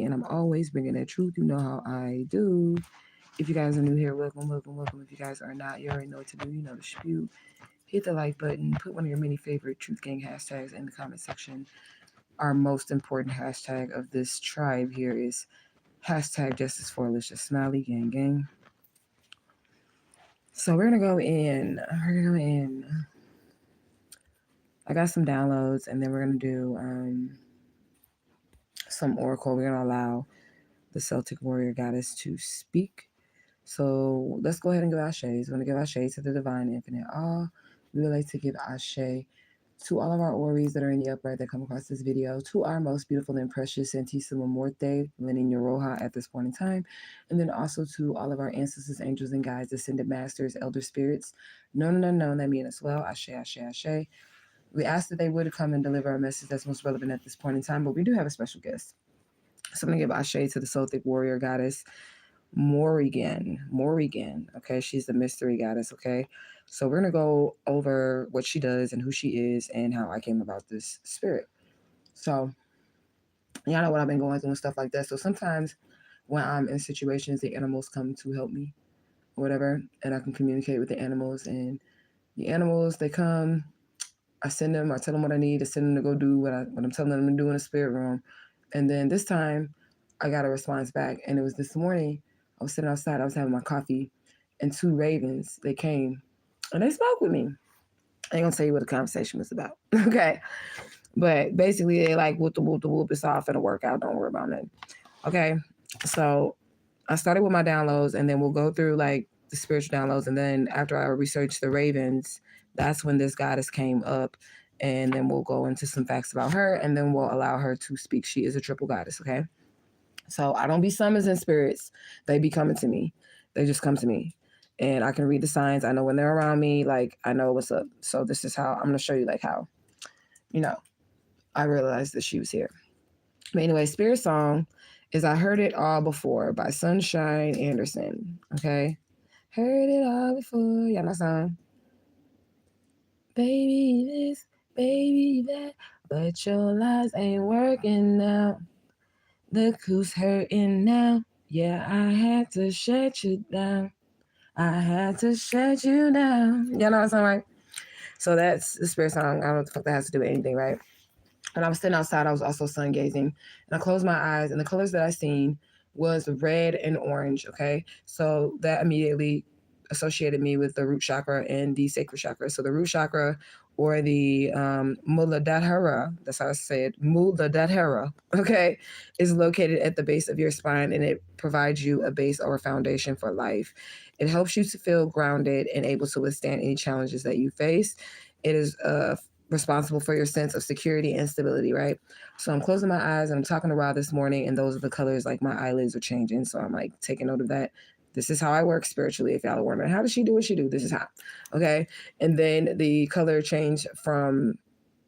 and I'm always bringing that truth. You know how I do. If you guys are new here, welcome, welcome, welcome. If you guys are not, you already know what to do. You know the spiel. Hit the like button. Put one of your many favorite Truth Gang hashtags in the comment section. Our most important hashtag of this tribe here is hashtag Justice for Alicia Smiley Gang Gang. So we're gonna go in. We're gonna go in. I got some downloads, and then we're gonna do some oracle. We're gonna allow the Celtic warrior goddess to speak. So let's go ahead and give Ashe. We're going to give Ashe to the divine infinite all. We would like to give Ashe to all of our Oris that are in the upright that come across this video, to our most beautiful and precious Santissima Muerte, Lenin Roja at this point in time, and then also to all of our ancestors, angels, and guides, ascended masters, elder spirits, known and unknown that mean as well. Ashe, Ashe, Ashe. We asked that they would come and deliver a message that's most relevant at this point in time, but we do have a special guest. So I'm going to give Ashe to the Celtic warrior goddess, Morrigan. Morrigan. Okay, she's the mystery goddess. Okay, so we're gonna go over what she does and who she is and how I came about this spirit. So y'all know what I've been going through and stuff like that. So sometimes when I'm in situations, the animals come to help me, or whatever, and I can communicate with the animals. And the animals, they come. I send them. I tell them what I need. I send them to go do what I'm telling them to do in the spirit room. And then this time, I got a response back, and it was this morning. I was sitting outside. I was having my coffee, and two ravens, they came, and they spoke with me. I ain't gonna tell you what the conversation was about, okay? But basically, they like whoop the whoop the whoop. It's all finna work out. Don't worry about it. Okay. So I started with my downloads, and then we'll go through like the spiritual downloads, and then after I researched the ravens, that's when this goddess came up, and then we'll go into some facts about her, and then we'll allow her to speak. She is a triple goddess. Okay. So I don't be summons in spirits. They be coming to me. They just come to me. And I can read the signs. I know when they're around me, like I know what's up. So this is how I'm gonna show you like how, you know, I realized that she was here. But anyway, spirit song is I Heard It All Before by Sunshine Anderson. Okay. Heard it all before. Y'all know song. Baby this, baby that, but your lies ain't working now. Look who's hurting now. Yeah, I had to shut you down. I had to shut you down. Y'all know what I'm saying, right? So that's the spirit song. I don't know what the fuck that has to do with anything, right? When I was sitting outside, I was also sun gazing. And I closed my eyes, and the colors that I seen was red and orange, okay? So that immediately associated me with the root chakra and the sacral chakra. So the root chakra or the Muladhara, that's how I say it, Muladhara, okay, is located at the base of your spine, and it provides you a base or a foundation for life. It helps you to feel grounded and able to withstand any challenges that you face. It is responsible for your sense of security and stability, right? So I'm closing my eyes and I'm talking to Ra this morning, and those are the colors, like my eyelids are changing. So I'm like taking note of that. This is how I work spiritually. If y'all are wondering, how does she do what she do? This is how. Okay. And then the color changed from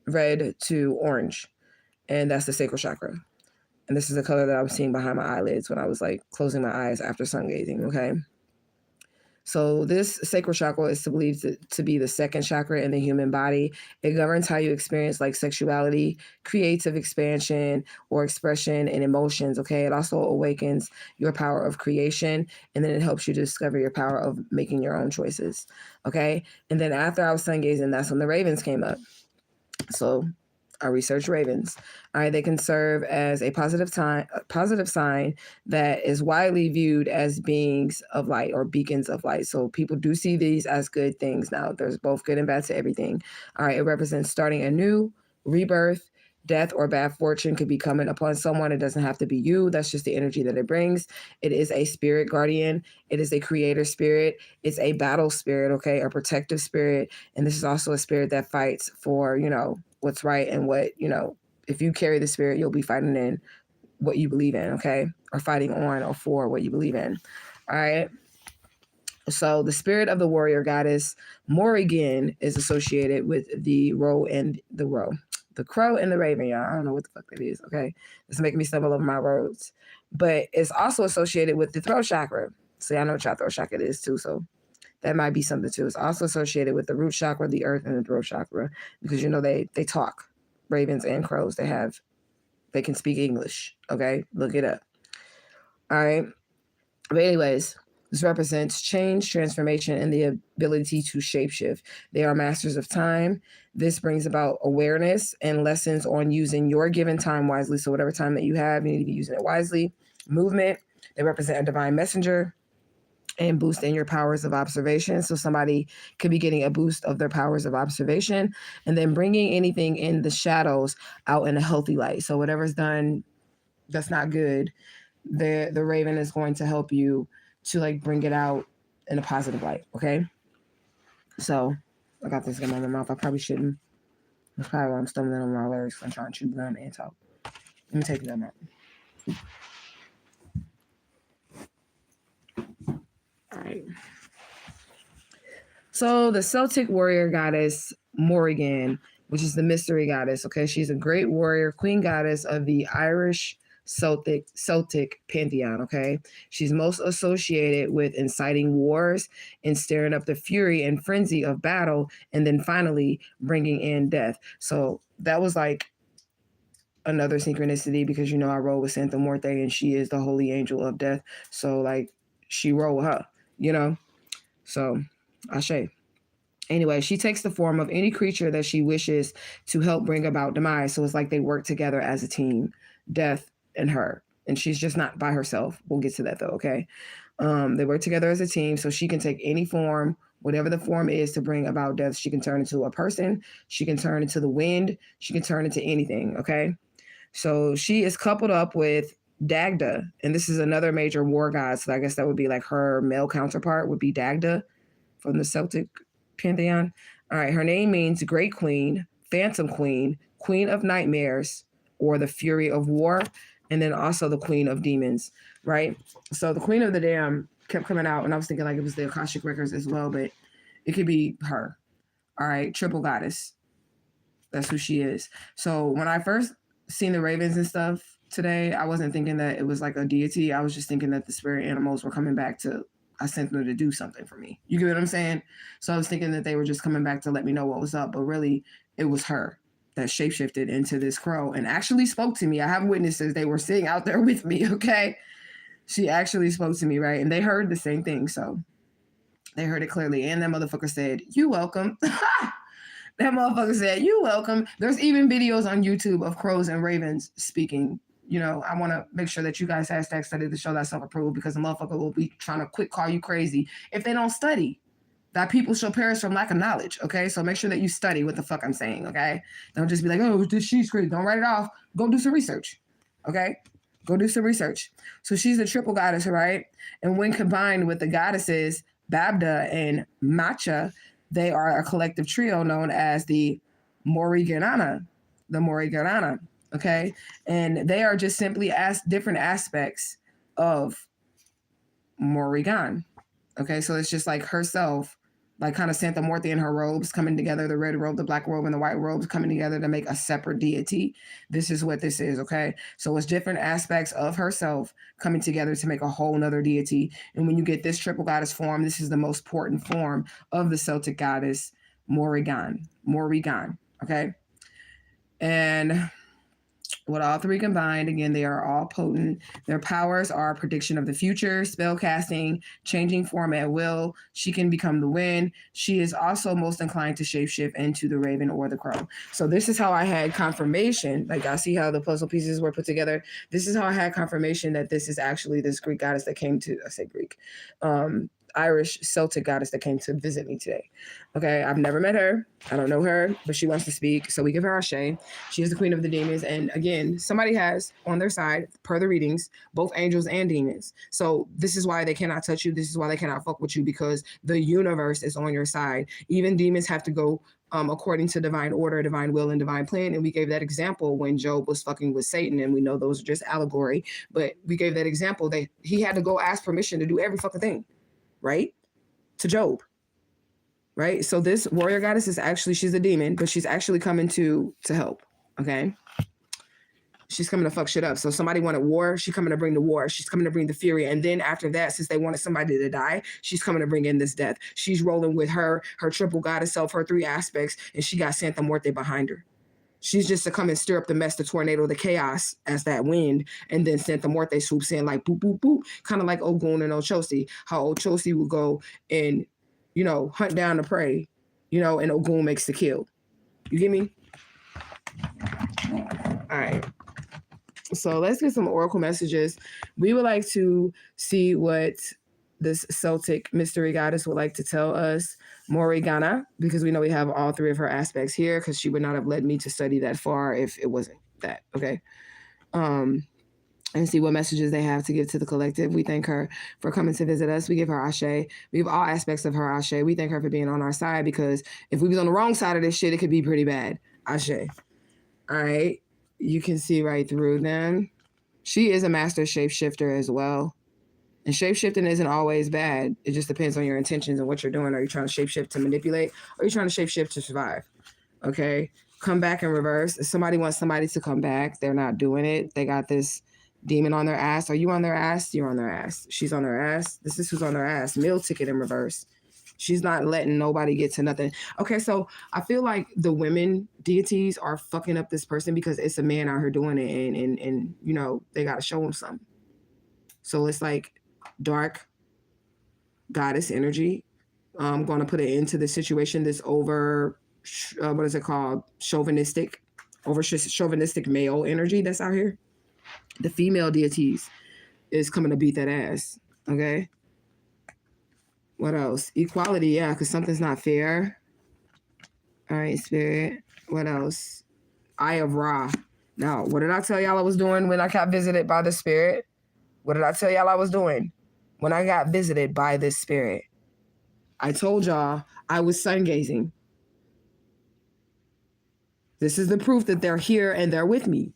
red to orange. And that's the sacral chakra. And this is the color that I was seeing behind my eyelids when I was like closing my eyes after sun gazing. Okay. So this sacral chakra is believed to be the second chakra in the human body. It governs how you experience like sexuality, creative expansion, or expression and emotions. Okay. It also awakens your power of creation, and then it helps you to discover your power of making your own choices. Okay. And then after I was sun gazing, that's when the ravens came up. So I researched ravens. All right, they can serve as a positive sign that is widely viewed as beings of light or beacons of light. So people do see these as good things. Now, there's both good and bad to everything. All right, it represents starting anew, rebirth, death, or bad fortune could be coming upon someone. It doesn't have to be you. That's just the energy that it brings. It is a spirit guardian. It is a creator spirit. It's a battle spirit, okay, a protective spirit. And this is also a spirit that fights for, what's right and what, if you carry the spirit, you'll be fighting in what you believe in, okay? Or fighting on or for what you believe in. All right. So the spirit of the warrior goddess Morrigan is associated with the crow and the raven, y'all. I don't know what the fuck that is, okay? It's making me stumble over my words. But it's also associated with the throat chakra. See, I know what your throat chakra is too, so that might be something too. It's also associated with the root chakra, the earth, and the throat chakra, because they talk. Ravens and crows, they have they can speak English. Okay, look it up. All right. But anyways, this represents change, transformation, and the ability to shapeshift. They are masters of time. This brings about awareness and lessons on using your given time wisely. So whatever time that you have, you need to be using it wisely. Movement. They represent a divine messenger and boosting your powers of observation. So somebody could be getting a boost of their powers of observation, and then bringing anything in the shadows out in a healthy light. So whatever's done that's not good, the raven is going to help you to like bring it out in a positive light. Okay. So I got this in my mouth. I probably shouldn't. That's probably why I'm stumbling on my words. I'm trying to chew gum and talk. Let me take them out. All right. So the Celtic warrior goddess Morrigan, which is the mystery goddess. Okay, she's a great warrior, queen goddess of the Irish Celtic pantheon. Okay, she's most associated with inciting wars and stirring up the fury and frenzy of battle, and then finally bringing in death. So that was like another synchronicity because I roll with Santa Muerte and she is the holy angel of death. So like she roll with her, So Ashe. Anyway, she takes the form of any creature that she wishes to help bring about demise. So it's like they work together as a team, death and her. And she's just not by herself. We'll get to that though, okay? They work together as a team, so she can take any form, whatever the form is, to bring about death. She can turn into a person. She can turn into the wind. She can turn into anything, okay? So she is coupled up with Dagda, and this is another major war god. So I guess that would be like her male counterpart would be Dagda from the Celtic pantheon. All right, her name means great queen, phantom queen, queen of nightmares, or the fury of war, and then also the queen of demons, right? So the queen of the damn kept coming out, and I was thinking like it was the Akashic records as well, but it could be her. All right, triple goddess. That's who she is. So when I first seen the ravens and stuff today, I wasn't thinking that it was like a deity. I was just thinking that the spirit animals were coming back to, I sent them to do something for me. You get what I'm saying? So I was thinking that they were just coming back to let me know what was up, but really it was her that shapeshifted into this crow and actually spoke to me. I have witnesses. They were sitting out there with me, okay? She actually spoke to me, right? And they heard the same thing, so they heard it clearly. And that motherfucker said, "You welcome." That motherfucker said, "You welcome." There's even videos on YouTube of crows and ravens speaking. I want to make sure that you guys hashtag study to show that self-approval, because the motherfucker will be trying to quick call you crazy if they don't study. That people shall perish from lack of knowledge, okay? So make sure that you study what the fuck I'm saying, okay? Don't just be like, "Oh, she's crazy." Don't write it off. Go do some research, okay? Go do some research. So she's a triple goddess, right? And when combined with the goddesses Babda and Macha, they are a collective trio known as the Mòrriganá. The Mòrriganá, okay? And they are just simply different aspects of Morrigan, okay? So it's just like herself, like kind of Santa Muerte and her robes coming together, the red robe, the black robe, and the white robes coming together to make a separate deity. This is what this is, okay? So it's different aspects of herself coming together to make a whole nother deity. And when you get this triple goddess form, this is the most important form of the Celtic goddess, Morrigan, okay? And with all three combined, again, they are all potent. Their powers are prediction of the future, spell casting, changing form at will. She can become the wind. She is also most inclined to shapeshift into the raven or the crow. So this is how I had confirmation. Like, I see how the puzzle pieces were put together. This is how I had confirmation that this is actually this Greek goddess that came to, I say Greek, Irish Celtic goddess that came to visit me today. Okay, I've never met her. I don't know her, but she wants to speak. So we give her a shame. She is the queen of the demons. And again, somebody has on their side, per the readings, both angels and demons. So this is why they cannot touch you. This is why they cannot fuck with you, because the universe is on your side. Even demons have to go according to divine order, divine will, and divine plan. And we gave that example when Job was fucking with Satan, and we know those are just allegory. But we gave that example that he had to go ask permission to do every fucking thing, right? To Job. Right? So this warrior goddess is actually, she's a demon, but she's actually coming to help. Okay? She's coming to fuck shit up. So somebody wanted war, she's coming to bring the war. She's coming to bring the fury. And then after that, since they wanted somebody to die, she's coming to bring in this death. She's rolling with her triple goddess self, her three aspects, and she got Santa Muerte behind her. She's just to come and stir up the mess, the tornado, the chaos as that wind, and then Santa Muerte swoops in like boop, boop, boop, kind of like Ogun and Ochosi, how Ochosi will go and, hunt down the prey, and Ogun makes the kill. You get me? All right. So let's get some oracle messages. We would like to see what this Celtic mystery goddess would like to tell us, Mòrriganá, because we know we have all three of her aspects here, because she would not have led me to study that far if it wasn't that, okay? And see what messages they have to give to the collective. We thank her for coming to visit us. We give her ashe. We have all aspects of her ashe. We thank her for being on our side, because if we was on the wrong side of this shit, it could be pretty bad. Ashe. All right. You can see right through them. She is a master shapeshifter as well. And shapeshifting isn't always bad. It just depends on your intentions and what you're doing. Are you trying to shapeshift to manipulate? Or are you trying to shapeshift to survive? Okay. Come back in reverse. If somebody wants somebody to come back, they're not doing it. They got this demon on their ass. Are you on their ass? You're on their ass. She's on their ass. This is who's on their ass. Meal ticket in reverse. She's not letting nobody get to nothing. Okay, so I feel like the women deities are fucking up this person because it's a man out here doing it, and they got to show him something. So it's like dark goddess energy. I'm going to put it into the situation. This over, what is it called? Chauvinistic male energy that's out here. The female deities is coming to beat that ass. Okay. What else? Equality, yeah, because something's not fair. All right, spirit. What else? Eye of Ra. Now, what did I tell y'all I was doing when I got visited by the spirit? What did I tell y'all I was doing when I got visited by this spirit? I told y'all I was sun gazing. This is the proof that they're here and they're with me.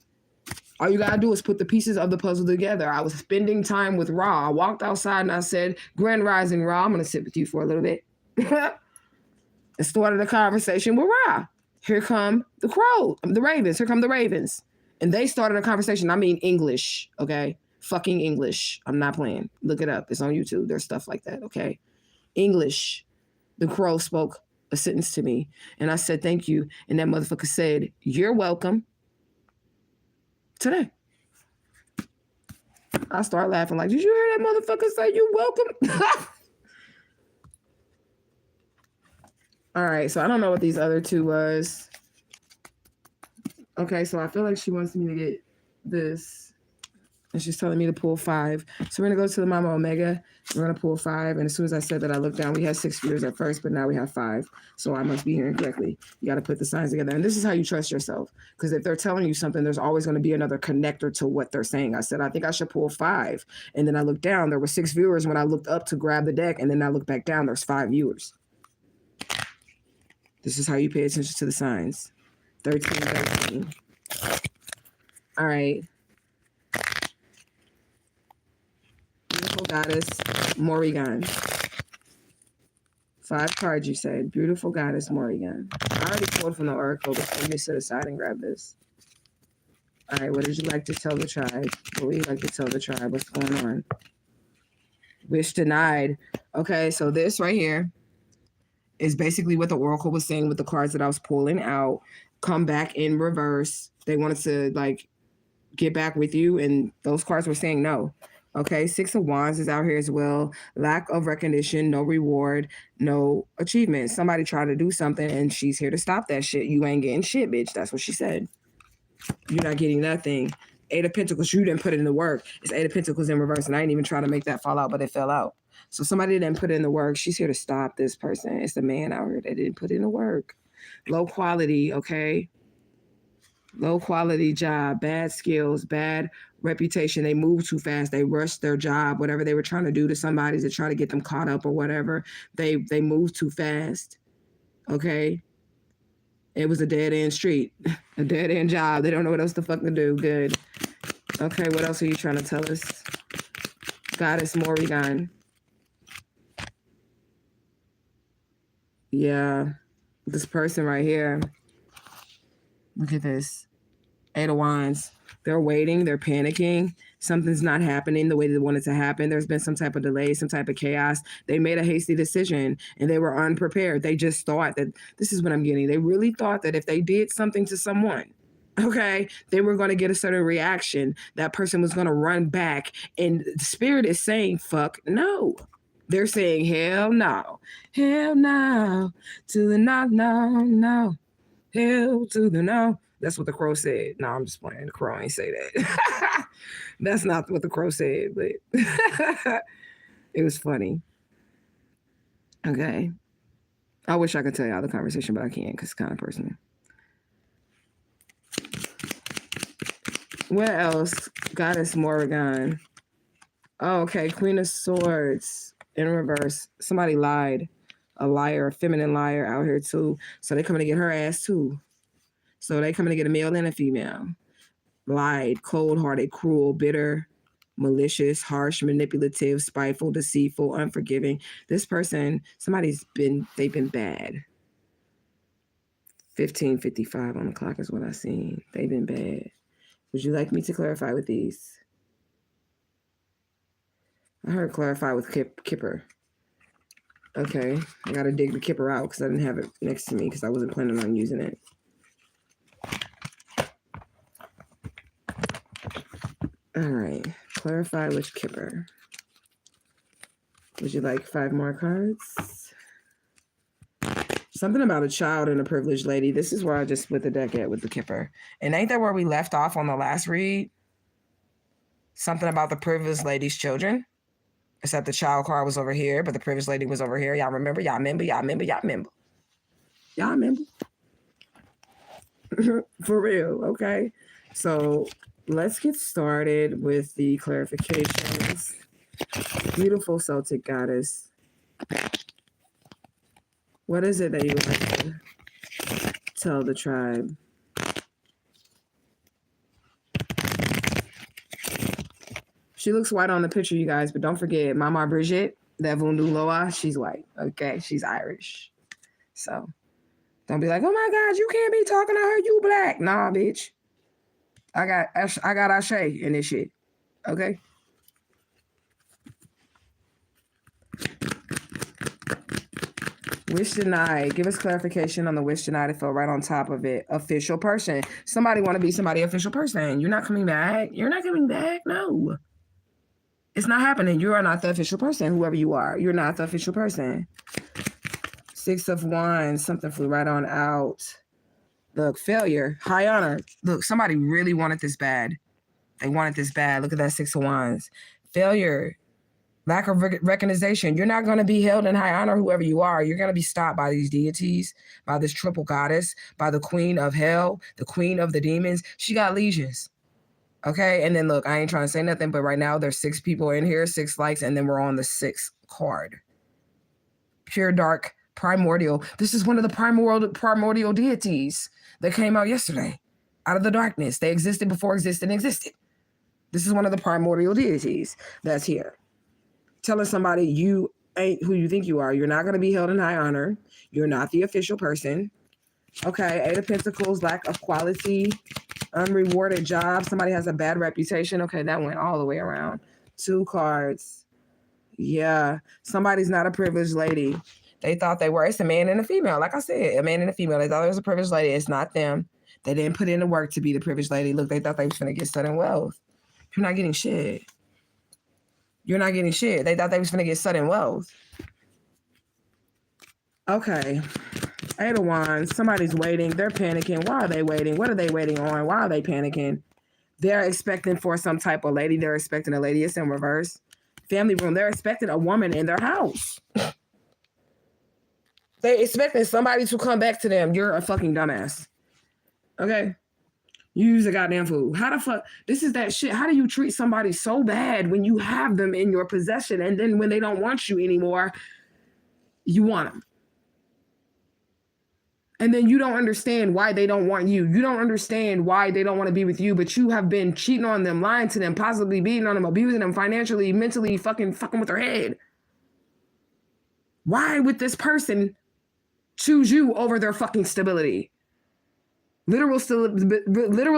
All you gotta do is put the pieces of the puzzle together. I was spending time with Ra. I walked outside and I said, Grand Rising, Ra, I'm gonna sit with you for a little bit. And started a conversation with Ra. Here come the ravens. Here come the ravens. And they started a conversation. I mean English, okay? Fucking English. I'm not playing. Look it up. It's on YouTube. There's stuff like that, okay? English. The crow spoke a sentence to me. And I said, thank you. And that motherfucker said, you're welcome. Today. I start laughing like, did you hear that motherfucker say you're welcome? All right, so I don't know what these other two was. Okay, so I feel like she wants me to get this. And she's telling me to pull 5. So we're going to go to the Mama Omega. We're going to pull 5. And as soon as I said that, I looked down. We had 6 viewers at first, but now we have 5. So I must be hearing correctly. You got to put the signs together. And this is how you trust yourself. Because if they're telling you something, there's always going to be another connector to what they're saying. I said, I think I should pull 5. And then I looked down. There were 6 viewers when I looked up to grab the deck. And then I looked back down. There's 5 viewers. This is how you pay attention to the signs. 13. All right. Beautiful goddess, Morrigan. 5 cards, you said. Beautiful goddess, Morrigan. I already pulled from the oracle, but let me sit aside and grab this. All right, what did you like to tell the tribe? What would you like to tell the tribe? What's going on? Wish denied. Okay, so this right here is basically what the oracle was saying with the cards that I was pulling out. Come back in reverse. They wanted to, get back with you, and those cards were saying no. Okay, 6 of Wands is out here as well. Lack of recognition, no reward, no achievement. Somebody tried to do something, and she's here to stop that shit. You ain't getting shit, bitch. That's what she said. You're not getting nothing. 8 of Pentacles, you didn't put it in the work. It's 8 of Pentacles in reverse, and I didn't even try to make that fall out, but it fell out. So somebody didn't put in the work. She's here to stop this person. It's the man out here that didn't put in the work. Low quality, okay? Low quality job, bad skills, bad reputation. They move too fast. They rushed their job, whatever they were trying to do to somebody to try to get them caught up or whatever. They move too fast. Okay. It was a dead end street, a dead end job. They don't know what else to fucking do. Good. Okay. What else are you trying to tell us? Goddess Morrigan. Yeah. This person right here. Look at this. 8 of Wands. They're waiting. They're panicking. Something's not happening the way they want it to happen. There's been some type of delay, some type of chaos. They made a hasty decision and they were unprepared. They just thought that, this is what I'm getting. They really thought that if they did something to someone, okay, they were going to get a certain reaction. That person was going to run back. And the spirit is saying, fuck no. They're saying, hell no. Hell no. To the no, no, no. Hell to the no. That's what the crow said. No, I'm just playing. The crow ain't say that. That's not what the crow said, but it was funny. Okay. I wish I could tell y'all the conversation, but I can't because it's kind of personal. What else? Goddess Morrigan. Oh, okay. Queen of Swords in reverse. Somebody lied. A liar, a feminine liar out here too. So they coming to get her ass too. So they coming to get a male and a female. Lied, cold-hearted, cruel, bitter, malicious, harsh, manipulative, spiteful, deceitful, unforgiving. This person, they've been bad. 15:55 on the clock is what I seen. They've been bad. Would you like me to clarify with these? I heard clarify with Kipper. Okay, I gotta dig the Kipper out because I didn't have it next to me because I wasn't planning on using it. All right, clarify which Kipper. Would you like 5 more cards? Something about a child and a privileged lady. This is where I just split the deck at with the Kipper. And ain't that where we left off on the last read? Something about the privileged lady's children. Except the child card was over here, but the privileged lady was over here. Y'all remember? Y'all remember? Y'all remember? Y'all remember? Y'all remember? For real, okay? So let's get started with the clarifications. Beautiful Celtic goddess. What is it that you would like to tell the tribe? She looks white on the picture, you guys, but don't forget, Mama Bridget, that Vundu Loa, she's white, okay? She's Irish. So don't be like, oh my God, you can't be talking to her, you black. Nah, bitch. I got Ashe in this shit, okay? Wish denied. Give us clarification on the wish denied. It fell right on top of it. Official person. Somebody want to be somebody official person. You're not coming back. You're not coming back. No. It's not happening. You are not the official person, whoever you are. You're not the official person. 6 of Wands. Something flew right on out. Look, failure. High honor. Look, somebody really wanted this bad. They wanted this bad. Look at that 6 of Wands. Failure. Lack of recognition. You're not going to be held in high honor, whoever you are. You're going to be stopped by these deities, by this triple goddess, by the queen of hell, the queen of the demons. She got legions. Okay, and then look, I ain't trying to say nothing, but right now there's 6 people in here, 6 likes, and then we're on the 6th card. Pure dark, primordial. This is one of the primordial deities that came out yesterday, out of the darkness. They existed before existed. This is one of the primordial deities that's here. Telling somebody you ain't who you think you are. You're not going to be held in high honor. You're not the official person. Okay, 8 of Pentacles, lack of quality, unrewarded job. Somebody has a bad reputation. Okay, that went all the way around. 2 cards. Yeah, somebody's not a privileged lady. They thought they were. It's a man and a female. Like I said, a man and a female. They thought it was a privileged lady. It's not them. They didn't put in the work to be the privileged lady. Look, they thought they was going to get sudden wealth. You're not getting shit. You're not getting shit. They thought they was going to get sudden wealth. Okay. 8 of Wands. Somebody's waiting. They're panicking. Why are they waiting? What are they waiting on? Why are they panicking? They're expecting for some type of lady. They're expecting a lady. It's in reverse. Family room. They're expecting a woman in their house. They're expecting somebody to come back to them. You're a fucking dumbass. Okay? You use a goddamn fool. How the fuck? This is that shit. How do you treat somebody so bad when you have them in your possession and then when they don't want you anymore, you want them? And then you don't understand why they don't want you. You don't understand why they don't want to be with you, but you have been cheating on them, lying to them, possibly beating on them, abusing them financially, mentally, fucking with their head. Why would this person choose you over their fucking stability? Literal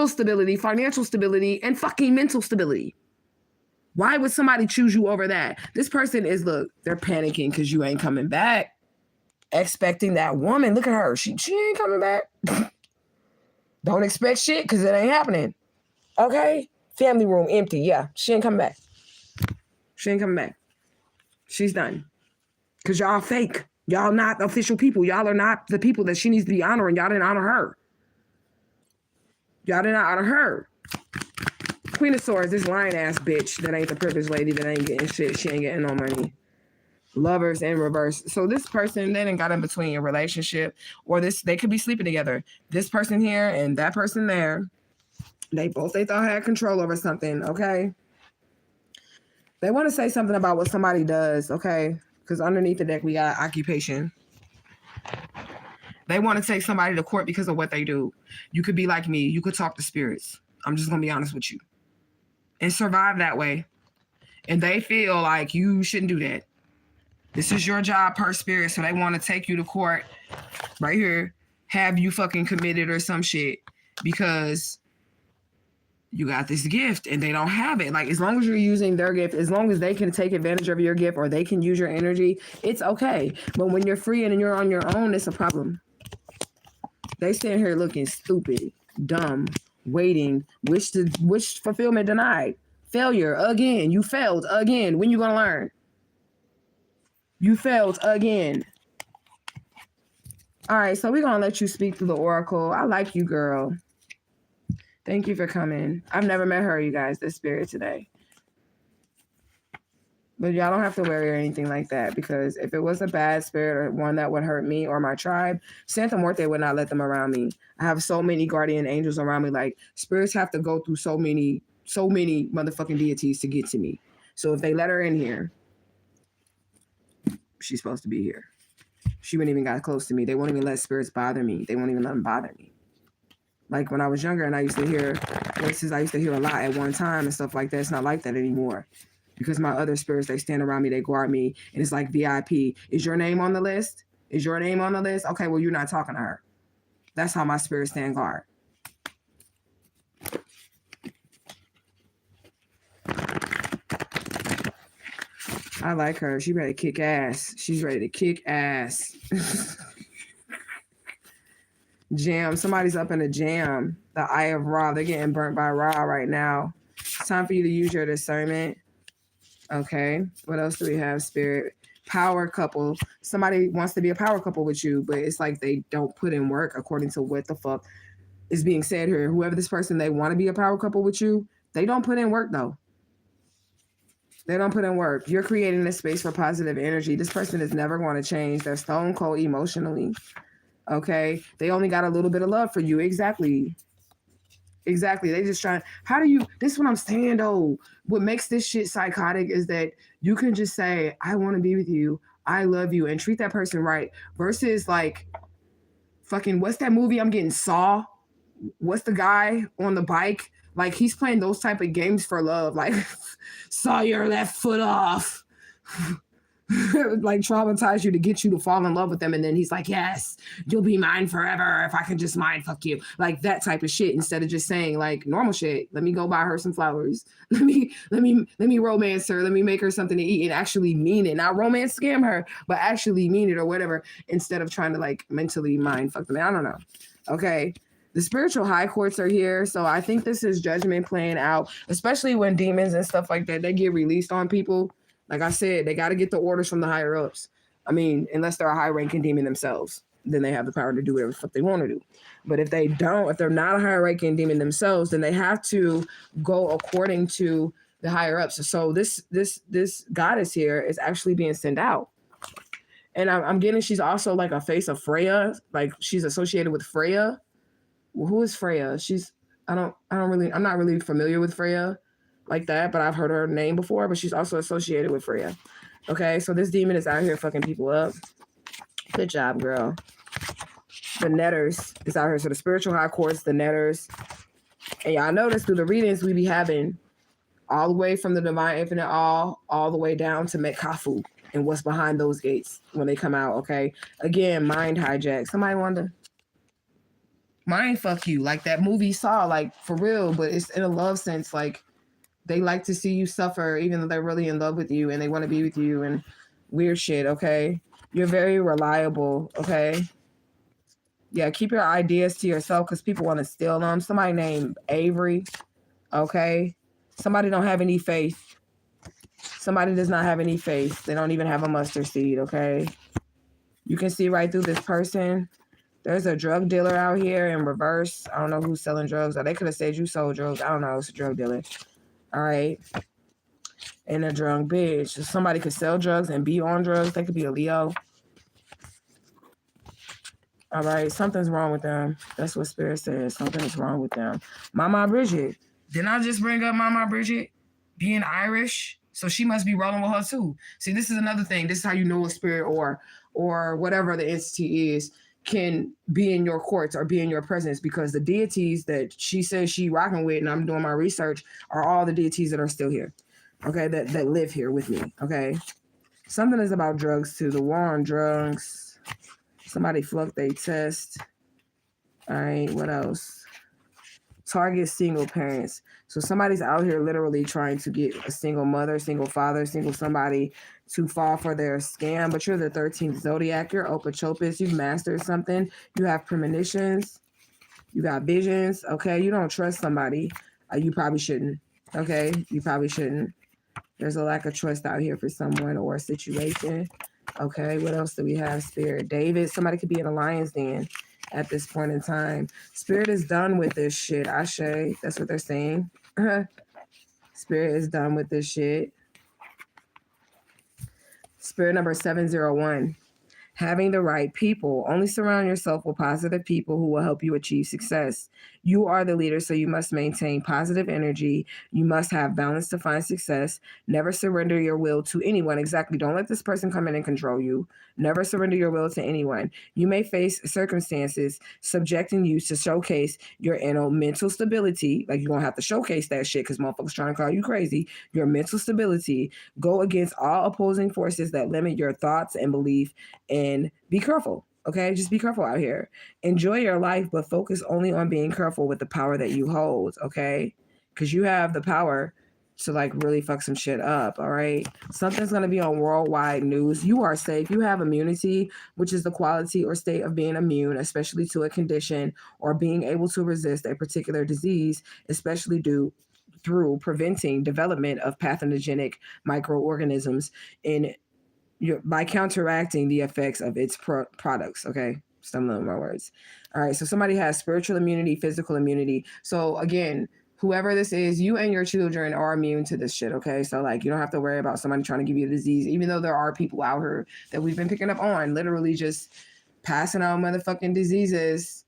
stability, financial stability, and fucking mental stability. Why would somebody choose you over that? This person is, look, they're panicking because you ain't coming back. Expecting that woman. Look at her. She ain't coming back. Don't expect shit because it ain't happening. Okay? Family room empty. Yeah, she ain't coming back. She ain't coming back. She's done. Because y'all fake. Y'all not official people. Y'all are not the people that she needs to be honoring. Y'all didn't honor her. Y'all did not honor her. Queen of Swords, this lying ass bitch that ain't the privileged lady that ain't getting shit. She ain't getting no money. Lovers in reverse. So this person, they didn't got in between a relationship, or they could be sleeping together. This person here and that person there, they thought had control over something, okay? They want to say something about what somebody does, okay? Because underneath the deck, we got occupation. They want to take somebody to court because of what they do. You could be like me. You could talk to spirits. I'm just going to be honest with you. And survive that way. And they feel like you shouldn't do that. This is your job per spirit. So they want to take you to court right here, have you fucking committed or some shit because you got this gift and they don't have it. Like, as long as you're using their gift, as long as they can take advantage of your gift or they can use your energy, it's okay. But when you're free and you're on your own, it's a problem. They stand here looking stupid, dumb, waiting, wish fulfillment denied. Failure again. You failed again. When you gonna learn? You failed again. All right, so we're gonna let you speak through the oracle. I like you, girl. Thank you for coming. I've never met her, you guys, this spirit today. But y'all don't have to worry or anything like that, because if it was a bad spirit or one that would hurt me or my tribe, Santa Muerte would not let them around me. I have so many guardian angels around me. Like, spirits have to go through so many motherfucking deities to get to me. So if they let her in here, she's supposed to be here. She wouldn't even got close to me. They won't even let spirits bother me. They won't even let them bother me. Like when I was younger and I used to hear voices, I used to hear a lot at one time and stuff like that. It's not like that anymore. Because my other spirits, they stand around me, they guard me, and it's like VIP. Is your name on the list? Is your name on the list? Okay, well, you're not talking to her. That's how my spirits stand guard. I like her. She ready to kick ass. She's ready to kick ass. Jam. Somebody's up in a jam. The Eye of Ra. They're getting burnt by Ra right now. It's time for you to use your discernment. Okay. What else do we have, spirit? Power couple. Somebody wants to be a power couple with you, but it's like they don't put in work according to what the fuck is being said here. Whoever this person, they want to be a power couple with you, they don't put in work though. They don't put in work. You're creating this space for positive energy. This person is never going to change. They're stone cold emotionally. Okay. They only got a little bit of love for you. Exactly. They just trying. This is what I'm saying though. What makes this shit psychotic is that you can just say, I want to be with you. I love you, and treat that person right. Versus like fucking, what's that movie I'm getting, Saw? What's the guy on the bike? Like, he's playing those type of games for love. Like, saw your left foot off. Like, traumatize you to get you to fall in love with them. And then he's like, yes, you'll be mine forever if I can just mind fuck you. Like, that type of shit, instead of just saying like normal shit. Let me go buy her some flowers. Let me romance her. Let me make her something to eat and actually mean it. Not romance scam her, but actually mean it or whatever, instead of trying to like mentally mind fuck them. I don't know. Okay. The spiritual high courts are here. So I think this is judgment playing out, especially when demons and stuff like that, they get released on people. Like I said, they got to get the orders from the higher ups. I mean, unless they're a high-ranking demon themselves, then they have the power to do whatever the fuck they want to do. But if they're not a higher-ranking demon themselves, then they have to go according to the higher ups. So this goddess here is actually being sent out. And I'm getting, she's also like a face of Freya. Like, she's associated with Freya. Well, who is Freya? I'm not really familiar with Freya like that, but I've heard her name before, but she's also associated with Freya. Okay, so this demon is out here fucking people up. Good job, girl. The Netters is out here. So the spiritual high courts, the Netters. And y'all notice through the readings we be having all the way from the divine infinite all the way down to Metkafu and what's behind those gates when they come out, okay? Again, mind hijack. Somebody wanted to mind fuck you, like that movie Saw, like for real, but it's in a love sense, like They like to see you suffer, even though they're really in love with you and they want to be with you and weird shit, okay? You're very reliable, okay? Yeah, keep your ideas to yourself because people want to steal them. Somebody named Avery, okay? Somebody don't have any faith. Somebody does not have any faith. They don't even have a mustard seed, okay? You can see right through this person. There's a drug dealer out here in reverse. I don't know who's selling drugs. Or they could have said you sold drugs. I don't know. It's a drug dealer. All right. And a drunk bitch. Somebody could sell drugs and be on drugs. They could be a Leo. All right. Something's wrong with them. That's what Spirit says. Something's wrong with them. Mama Bridget. Didn't I just bring up Mama Bridget being Irish? So she must be rolling with her too. See, this is another thing. This is how you know a spirit or whatever the entity is can be in your courts or be in your presence, because the deities that she says she rocking with, and I'm doing my research, are all the deities that are still here. Okay, that live here with me. Okay. Something is about drugs too. The war on drugs. Somebody flunked their test. All right, what else? Target single parents. So somebody's out here literally trying to get a single mother, single father, single somebody to fall for their scam. But you're the 13th zodiac. You're Opachopis. You've mastered something. You have premonitions. You got visions. Okay. You don't trust somebody. You probably shouldn't. Okay. You probably shouldn't. There's a lack of trust out here for someone or a situation. Okay. What else do we have? Spirit. David. Somebody could be in a lion's den at this point in time. Spirit is done with this shit. Ashe. That's what they're saying. Spirit is done with this shit. Spirit number 701. Having the right people. Only surround yourself with positive people who will help you achieve success. You are the leader, so you must maintain positive energy. You must have balance to find success. Never surrender your will to anyone. Exactly. Don't let this person come in and control you. Never surrender your will to anyone. You may face circumstances subjecting you to showcase your inner mental stability. Like, you're going to have to showcase that shit because motherfuckers trying to call you crazy. Your mental stability. Go against all opposing forces that limit your thoughts and belief, and be careful. Okay, just be careful out here. Enjoy your life, but focus only on being careful with the power that you hold. Okay, because you have the power to like really fuck some shit up. All right, something's going to be on worldwide news. You are safe. You have immunity, which is the quality or state of being immune, especially to a condition, or being able to resist a particular disease, especially through preventing development of pathogenic microorganisms by counteracting the effects of its products. Okay, stumbling on my words. All right, so somebody has spiritual immunity, physical immunity. So again, whoever this is, you and your children are immune to this shit. Okay, so like, you don't have to worry about somebody trying to give you a disease, even though there are people out here that we've been picking up on, literally just passing out motherfucking diseases,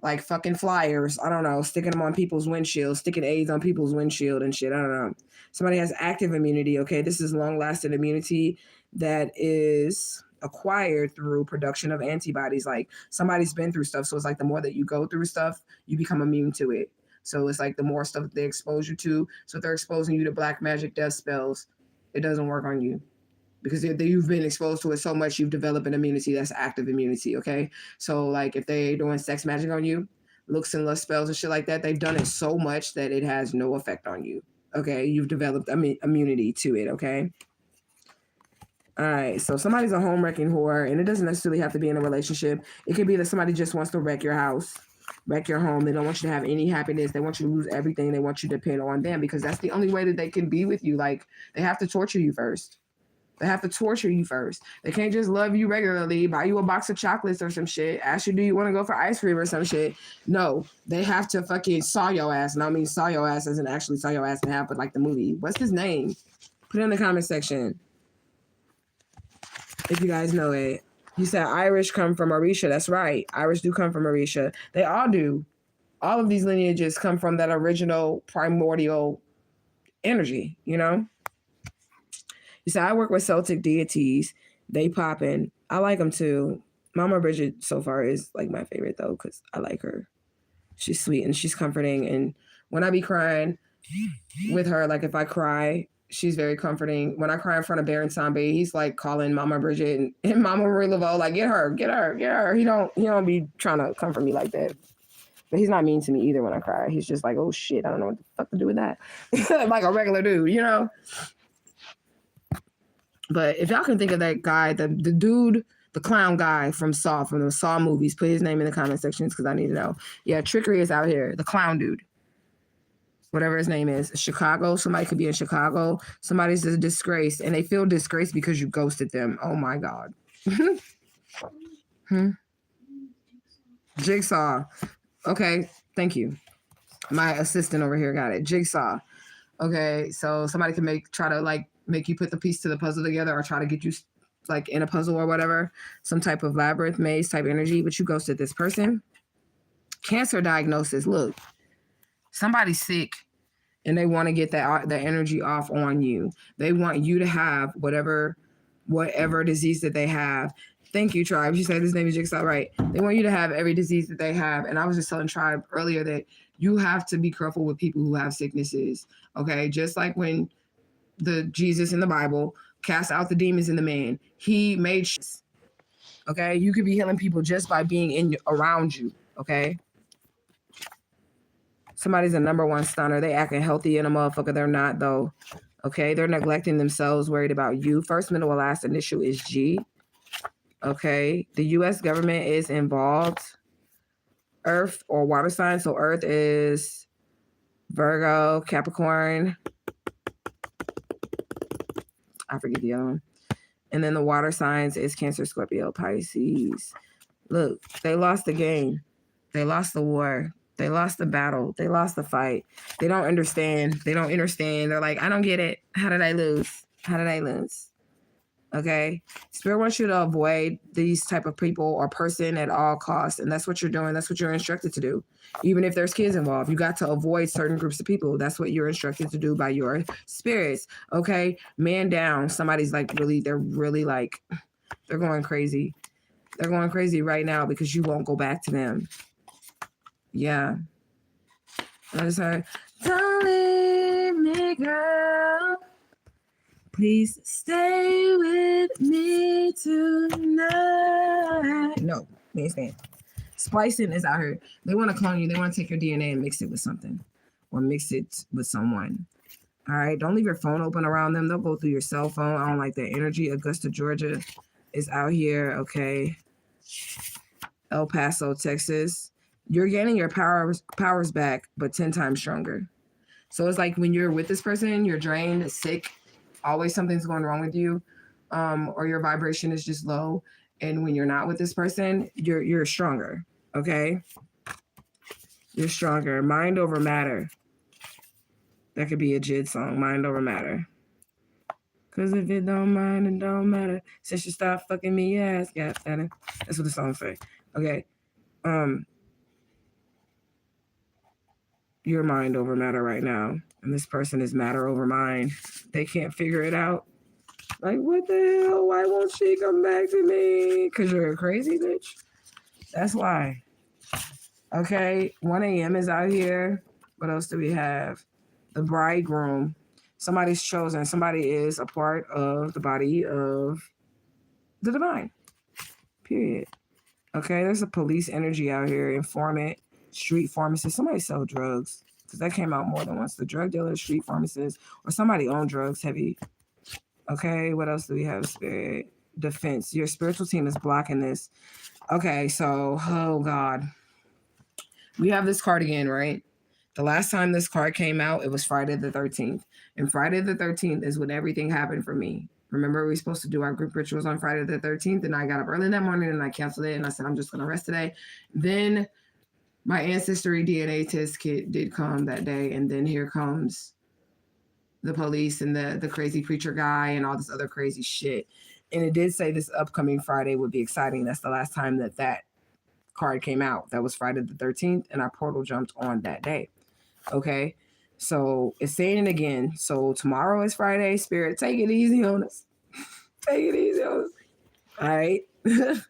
like fucking flyers. I don't know, sticking them on people's windshield, sticking AIDS on people's windshield and shit. I don't know. Somebody has active immunity. Okay, this is long-lasting immunity that is acquired through production of antibodies. Like, somebody's been through stuff, so it's like the more that you go through stuff, you become immune to it. So it's like the more stuff that they expose you to. So if they're exposing you to black magic, death spells, it doesn't work on you, because you've been exposed to it so much, you've developed an immunity that's active immunity. Okay, so like if they're doing sex magic on you, looks and lust spells and shit like that, they've done it so much that it has no effect on you. Okay, you've developed immunity to it. Okay. All right, so somebody's a home wrecking whore, and it doesn't necessarily have to be in a relationship. It could be that somebody just wants to wreck your house, wreck your home. They don't want you to have any happiness. They want you to lose everything. They want you to depend on them, because that's the only way that they can be with you. Like, they have to torture you first. They have to torture you first. They can't just love you regularly, buy you a box of chocolates or some shit, ask you, do you want to go for ice cream or some shit? No, they have to fucking saw your ass. And I mean saw your ass as in actually saw your ass in half, but like the movie. What's his name? Put it in the comment section if you guys know it. He said Irish come from Mauritius. That's right. Irish do come from Mauritius. They all do. All of these lineages come from that original primordial energy, you know? He said, I work with Celtic deities. They poppin'. I like them too. Mama Bridget so far is like my favorite though, because I like her. She's sweet and she's comforting. And when I be crying with her, like if I cry, she's very comforting. When I cry in front of Baron Sambe, he's like calling Mama Bridget and Mama Marie Laveau, like, get her. He don't be trying to comfort me like that. But he's not mean to me either when I cry. He's just like, oh shit, I don't know what the fuck to do with that. Like a regular dude, you know? But if y'all can think of that guy, the dude, the clown guy from the Saw movies, put his name in the comment sections because I need to know. Yeah, Trickery is out here. The clown dude. Whatever his name is. Chicago. Somebody could be in Chicago. Somebody's a disgrace. And they feel disgraced because you ghosted them. Oh my God. Jigsaw. Okay, thank you. My assistant over here got it. Jigsaw. Okay, so somebody can try to make you put the piece to the puzzle together or try to get you like in a puzzle or whatever, some type of labyrinth maze type energy, but you ghosted this person. Cancer diagnosis. Look, somebody's sick and they want to get that energy off on you. They want you to have whatever disease that they have. Thank you, Tribe. You said his name is Jigsaw, right? They want you to have every disease that they have. And I was just telling Tribe earlier that you have to be careful with people who have sicknesses, okay? Just like when the Jesus in the Bible cast out the demons in the man, he made okay? You could be healing people just by being around you, okay? Somebody's a number one stunner. They acting healthy in a motherfucker. They're not, though, okay? They're neglecting themselves, worried about you. First, middle, and last initial is G. Okay, the U.S. government is involved. Earth or water sign. So Earth is Virgo, Capricorn. I forget the other one. And then the water signs is Cancer, Scorpio, Pisces. Look, they lost the game. They lost the war. They lost the battle. They lost the fight. They don't understand. They don't understand. They're like, I don't get it. How did I lose? How did I lose? Okay, Spirit wants you to avoid these type of people or person at all costs, and that's what you're doing. That's what you're instructed to do. Even if there's kids involved, you got to avoid certain groups of people. That's what you're instructed to do by your spirits. Okay, man down. Somebody's they're going crazy. They're going crazy right now because you won't go back to them. Yeah. I just heard, don't leave me, girl. Please stay with me tonight. No, we ain't staying. Splicing is out here. They want to clone you. They want to take your DNA and mix it with something or mix it with someone. All right. Don't leave your phone open around them. They'll go through your cell phone. I don't like that energy. Augusta, Georgia is out here. Okay. El Paso, Texas. You're getting your powers back, but 10 times stronger. So it's like when you're with this person, you're drained, sick, always something's going wrong with you, or your vibration is just low. And when you're not with this person, you're stronger. Okay, you're stronger. Mind over matter. That could be a JID song. Mind over matter. Cause if it don't mind, it don't matter. Since you stop fucking me, yes, got better. That's what the song say. Okay, your mind over matter right now. And this person is matter over mind. They can't figure it out. Like, what the hell? Why won't she come back to me? Because you're a crazy bitch. That's why. Okay, 1 a.m. is out here. What else do we have? The bridegroom. Somebody's chosen. Somebody is a part of the body of the divine. Period. Okay, there's a police energy out here. Informant, street pharmacist. Somebody sell drugs. Because that came out more than once. The drug dealer, street pharmacist, or somebody own drugs heavy. Okay, what else do we have? Spirit. Defense. Your spiritual team is blocking this. Okay, so, oh God. We have this card again, right? The last time this card came out, it was Friday the 13th. And Friday the 13th is when everything happened for me. Remember, we were supposed to do our group rituals on Friday the 13th, and I got up early that morning and I canceled it, and I said, I'm just going to rest today. Then my ancestry DNA test kit did come that day, and then here comes the police and the crazy preacher guy and all this other crazy shit. And it did say this upcoming Friday would be exciting. That's the last time that card came out. That was Friday the 13th, and our portal jumped on that day. Okay, so it's saying it again. So tomorrow is Friday. Spirit, take it easy on us. Take it easy on us. All right. The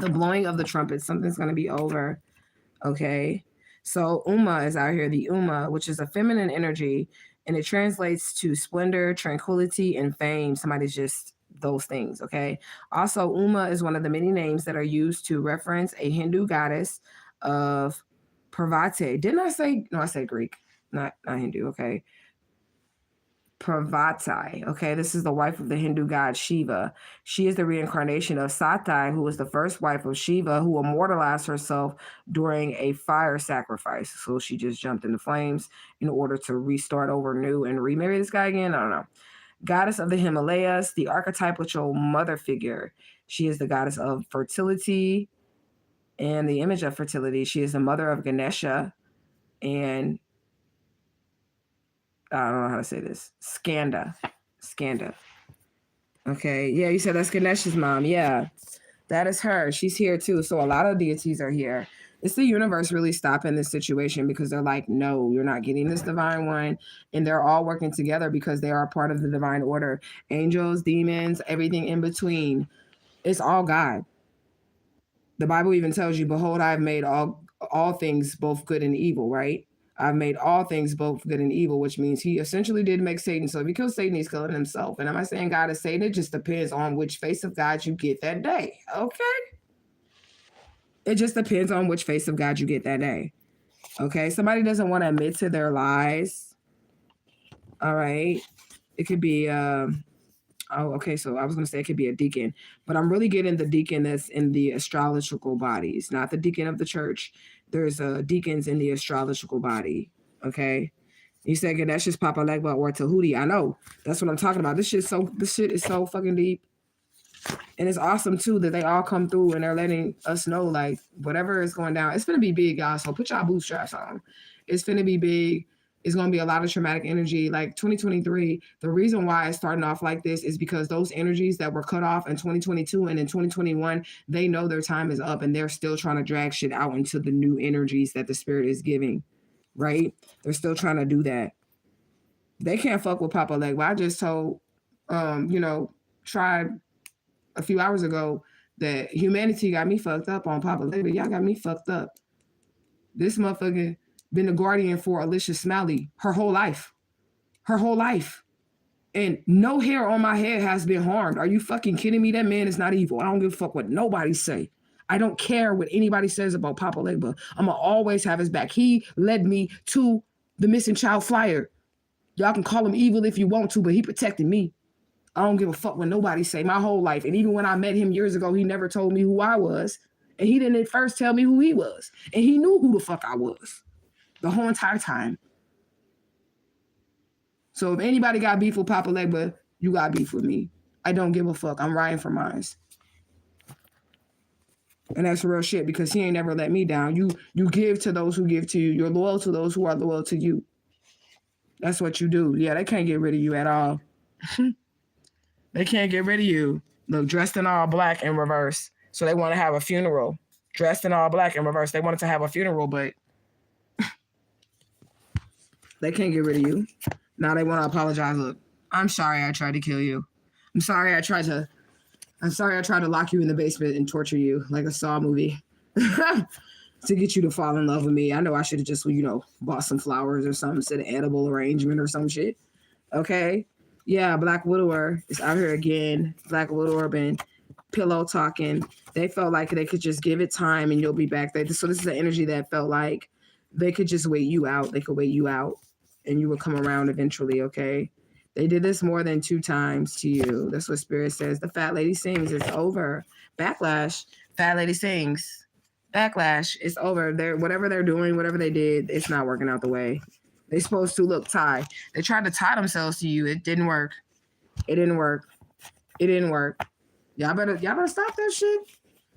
blowing of the trumpet. Something's going to be over. Okay. So Uma is out here. The Uma, which is a feminine energy, and it translates to splendor, tranquility, and fame. Somebody's just those things. Okay. Also, Uma is one of the many names that are used to reference a Hindu goddess of Parvati. Didn't I say, no, I said Greek, not Hindu. Okay. Parvati. Okay, this is the wife of the Hindu god Shiva. She is the reincarnation of Sati, who was the first wife of Shiva, who immortalized herself during a fire sacrifice. So she just jumped in the flames in order to restart over new and remarry this guy again. I don't know. Goddess of the Himalayas, the archetypal mother figure. She is the goddess of fertility and the image of fertility. She is the mother of Ganesha and I don't know how to say this. Skanda. Okay. Yeah, you said that's Ganesha's mom. Yeah, that is her. She's here too. So a lot of deities are here. It's the universe really stopping this situation because they're like, no, you're not getting this divine one. And they're all working together because they are part of the divine order. Angels, demons, everything in between. It's all God. The Bible even tells you, behold, I've made all things both good and evil, right? I've made all things both good and evil, which means he essentially did make Satan. So if he kills Satan, he's killing himself. And am I saying God is Satan? It just depends on which face of God you get that day. Okay? It just depends on which face of God you get that day. Okay? Somebody doesn't want to admit to their lies. All right? It could be... okay, so I was going to say it could be a deacon, but I'm really getting the deacon that's in the astrological bodies, not the deacon of the church. There's deacons in the astrological body, okay? You said that's just Papa Legba or Tahuti. I know. That's what I'm talking about. This shit is so fucking deep. And it's awesome, too, that they all come through and they're letting us know, like, whatever is going down. It's going to be big, y'all, so put y'all bootstraps on. It's going to be big. It's going to be a lot of traumatic energy. Like 2023, the reason why it's starting off like this is because those energies that were cut off in 2022 and in 2021, they know their time is up and they're still trying to drag shit out into the new energies that the spirit is giving, right? They're still trying to do that. They can't fuck with Papa Leg. But I just told, Tribe a few hours ago that humanity got me fucked up on Papa Leg, but y'all got me fucked up. This motherfucker been the guardian for Alicia Smalley her whole life. And no hair on my head has been harmed. Are you fucking kidding me? That man is not evil. I don't give a fuck what nobody say. I don't care what anybody says about Papa Legba. I'm going to always have his back. He led me to the missing child flyer. Y'all can call him evil if you want to, but he protected me. I don't give a fuck what nobody say my whole life. And even when I met him years ago, he never told me who I was. And he didn't at first tell me who he was. And he knew who the fuck I was the whole entire time. So if anybody got beef with Papa Legba, you got beef with me. I don't give a fuck. I'm riding for mine. And that's real shit because he ain't never let me down. You give to those who give to you. You're loyal to those who are loyal to you. That's what you do. Yeah, they can't get rid of you at all. They can't get rid of you. Look, dressed in all black in reverse. So they want to have a funeral. Dressed in all black in reverse. They wanted to have a funeral, but they can't get rid of you. Now they want to apologize. Look, I'm sorry I tried to kill you. I'm sorry I tried to lock you in the basement and torture you like a Saw movie to get you to fall in love with me. I know I should have just, bought some flowers or something, said an edible arrangement or some shit. Okay? Yeah, Black Widower is out here again. Black Widower been pillow talking. They felt like they could just give it time and you'll be back. So this is the energy that felt like they could just wait you out. They could wait you out and you would come around eventually, okay? They did this more than 2 times to you. That's what Spirit says. The fat lady sings. It's over. Backlash. Fat lady sings. Backlash. It's over. Whatever they're doing, whatever they did, it's not working out the way they're supposed to. Look, tie. They tried to tie themselves to you. It didn't work. Y'all better stop that shit.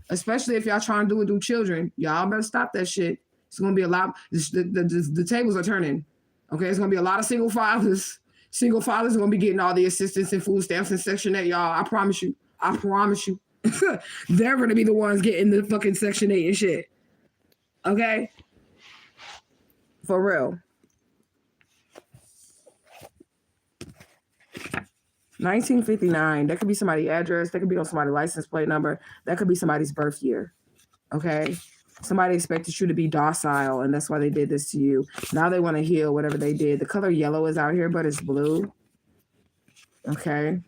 Especially if y'all trying to do it through children. Y'all better stop that shit. It's going to be a lot. The tables are turning. Okay, it's going to be a lot of single fathers. Single fathers are going to be getting all the assistance and food stamps and Section 8, y'all. I promise you. They're going to be the ones getting the fucking Section 8 and shit. Okay? For real. 1959. That could be somebody's address. That could be on somebody's license plate number. That could be somebody's birth year. Okay? Somebody expected you to be docile, and that's why they did this to you. Now they want to heal whatever they did. The color yellow is out here, but it's blue. Okay?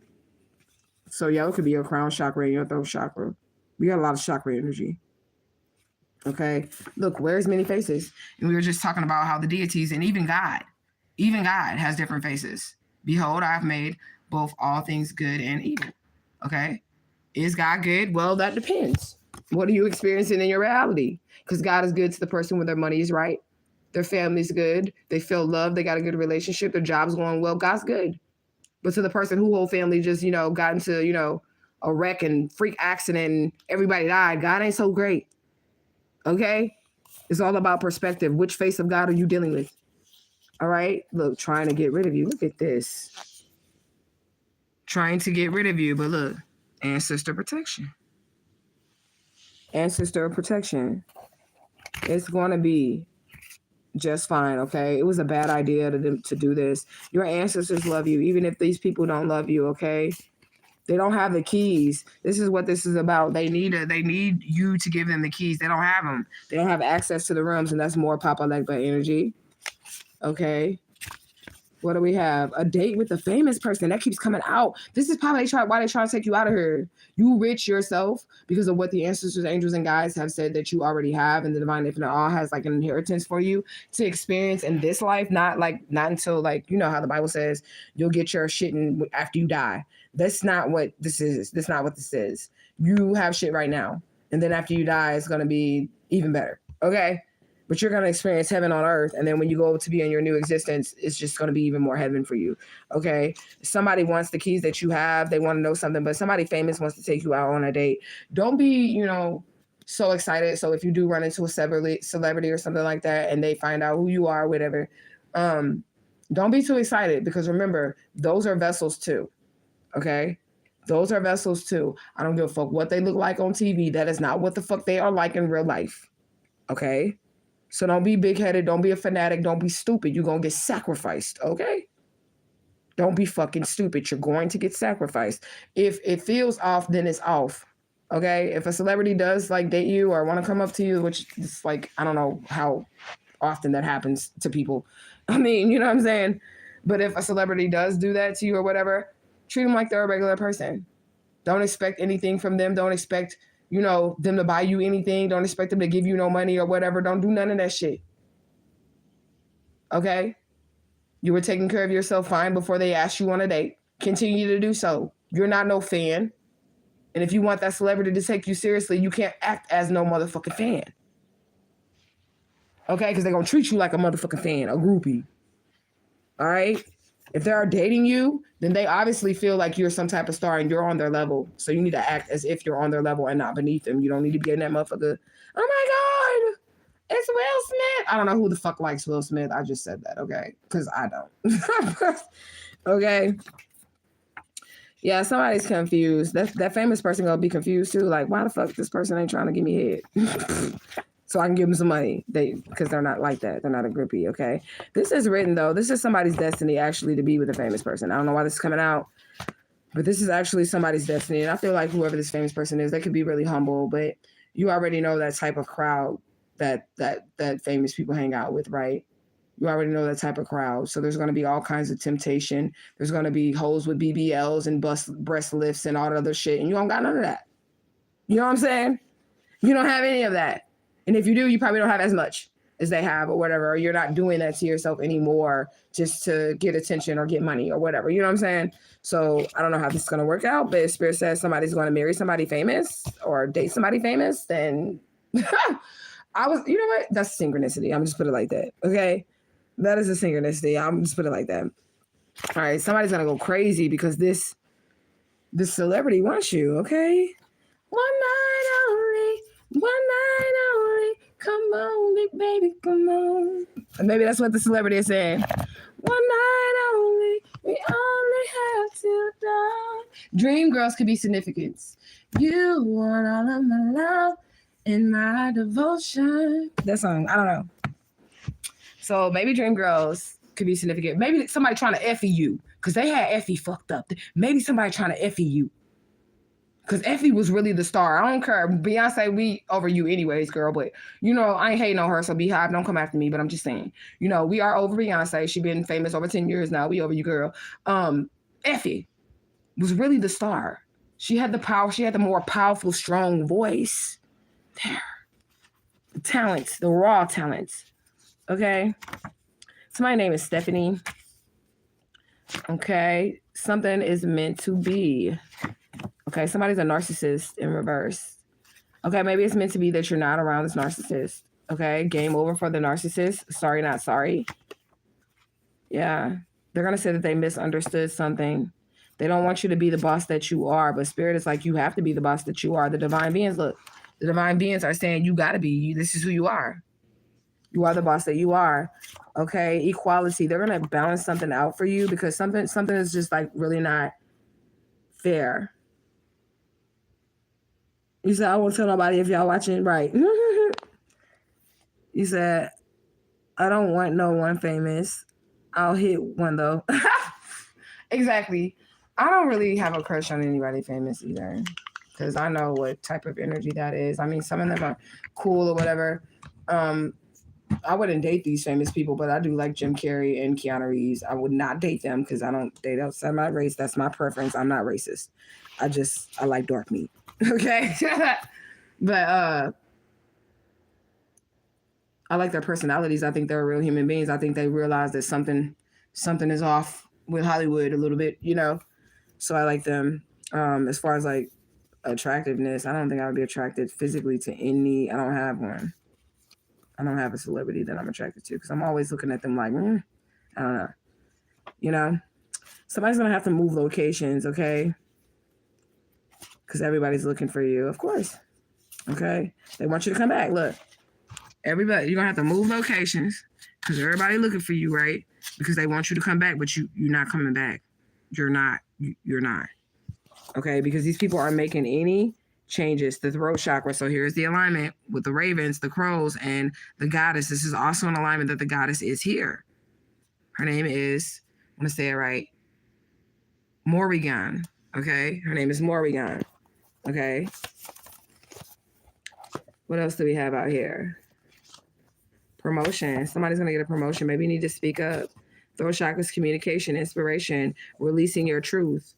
So yellow could be your crown chakra and your throat chakra. We got a lot of chakra energy. Okay. Look, where's many faces? And we were just talking about how the deities and even God has different faces. Behold, I've made both all things good and evil. Okay. Is God good? Well, that depends. What are you experiencing in your reality? Because God is good to the person when their money is right, their family's good, they feel loved, they got a good relationship, their job's going well. God's good. But to the person who whole family just, got into, a wreck and freak accident and everybody died, God ain't so great. Okay? It's all about perspective. Which face of God are you dealing with? All right? Look, trying to get rid of you. Look at this. Trying to get rid of you, but look, ancestor protection. Ancestor protection. It's going to be just fine, okay? It was a bad idea to do this. Your ancestors love you, even if these people don't love you, okay? They don't have the keys. This is what this is about. They need you to give them the keys. They don't have them. They don't have access to the rooms, and that's more Papa Legba energy. Okay. What do we have? A date with a famous person. That keeps coming out. This is probably why they try to take you out of here. You rich yourself because of what the ancestors, angels, and guides have said that you already have, and the divine infinite all has like an inheritance for you to experience in this life. Not until how the Bible says you'll get your shit after you die. That's not what this is. That's not what this is. You have shit right now, and then after you die, it's gonna be even better. Okay. But you're going to experience heaven on earth. And then when you go to be in your new existence, it's just going to be even more heaven for you. Okay. Somebody wants the keys that you have. They want to know something, but somebody famous wants to take you out on a date. Don't be, so excited. So if you do run into a celebrity or something like that, and they find out who you are, whatever, don't be too excited, because remember, those are vessels too. Okay. Those are vessels too. I don't give a fuck what they look like on TV. That is not what the fuck they are like in real life. Okay. So don't be big-headed. Don't be a fanatic. Don't be stupid. You're going to get sacrificed, okay? Don't be fucking stupid. You're going to get sacrificed. If it feels off, then it's off, okay? If a celebrity does, date you or want to come up to you, which is, I don't know how often that happens to people. I mean, you know what I'm saying? But if a celebrity does do that to you or whatever, treat them like they're a regular person. Don't expect anything from them. Don't expect them to buy you anything. Don't expect them to give you no money or whatever. Don't do none of that shit. Okay? You were taking care of yourself fine before they asked you on a date. Continue to do so. You're not no fan. And if you want that celebrity to take you seriously, you can't act as no motherfucking fan. Okay? Because they're going to treat you like a motherfucking fan, a groupie. All right? If they are dating you, then they obviously feel like you're some type of star and you're on their level. So you need to act as if you're on their level and not beneath them. You don't need to be getting that motherfucker, oh my God, it's Will Smith. I don't know who the fuck likes Will Smith. I just said that, okay? Because I don't. Okay? Yeah, somebody's confused. That famous person gonna be confused too. Like, why the fuck this person ain't trying to give me head? So I can give them some money. Because they're not like that. They're not a groupie, okay? This is written, though. This is somebody's destiny, actually, to be with a famous person. I don't know why this is coming out, but this is actually somebody's destiny. And I feel like whoever this famous person is, they could be really humble, but you already know that type of crowd that famous people hang out with, right? You already know that type of crowd. So there's going to be all kinds of temptation. There's going to be hoes with BBLs and breast lifts and all that other shit. And you don't got none of that. You know what I'm saying? You don't have any of that. And if you do, you probably don't have as much as they have or whatever. Or you're not doing that to yourself anymore just to get attention or get money or whatever. You know what I'm saying? So I don't know how this is going to work out. But if Spirit says somebody's going to marry somebody famous or date somebody famous, then you know what? That's synchronicity. I'm just put it like that. Okay? That is a synchronicity. I'm just put it like that. All right. Somebody's going to go crazy because this celebrity wants you. Okay? One night only. One night only, come on, big baby, come on. And maybe that's what the celebrity is saying. One night only, we only have till dawn. Dream girls could be significance. You want all of my love and my devotion. That song, I don't know. So maybe dream girls could be significant. Maybe somebody trying to Effie you, because they had Effie fucked up. Maybe somebody trying to Effie you. Because Effie was really the star. I don't care. Beyonce, we over you anyways, girl. But, I ain't hating on her, so Beehive, don't come after me. But I'm just saying, we are over Beyonce. She been famous over 10 years now. We over you, girl. Effie was really the star. She had the power. She had the more powerful, strong voice. There. The talents, the raw talents. Okay. So my name is Stephanie. Okay. Something is meant to be. Okay. Somebody's a narcissist in reverse. Okay. Maybe it's meant to be that you're not around this narcissist. Okay. Game over for the narcissist. Sorry, not sorry. Yeah. They're going to say that they misunderstood something. They don't want you to be the boss that you are, but spirit is like, you have to be the boss that you are. The divine beings, look, the divine beings are saying, you got to be, this is who you are. You are the boss that you are. Okay. Equality. They're going to balance something out for you because something is just like really not fair. You said, I won't tell nobody if y'all watching. Right. You said, I don't want no one famous. I'll hit one though. Exactly. I don't really have a crush on anybody famous either because I know what type of energy that is. I mean, some of them are cool or whatever. I wouldn't date these famous people, but I do like Jim Carrey and Keanu Reeves. I would not date them because I don't date outside my race. That's my preference. I'm not racist. I like dark meat. Okay. But I like their personalities. I think they're real human beings. I think they realize that something is off with Hollywood a little bit, you know. So I like them. As far as like attractiveness, I don't think I would be attracted physically to any. I don't have one. I don't have a celebrity that I'm attracted to because I'm always looking at them like, I don't know. You know, somebody's gonna have to move locations, okay? Because everybody's looking for you, of course. Okay, they want you to come back. Look, everybody, you're gonna have to move locations because everybody looking for you, right? Because they want you to come back, but you're not coming back. You're not. You're not. Okay, because these people aren't making any changes. The throat chakra. So here's the alignment with the ravens, the crows, and the goddess. This is also an alignment that the goddess is here. Her name is, I'm gonna say it right, Morrigan. Okay, her name is Morrigan. Okay. What else do we have out here? Promotion. Somebody's gonna get a promotion. Maybe you need to speak up. Throat chakras, communication, inspiration, releasing your truth.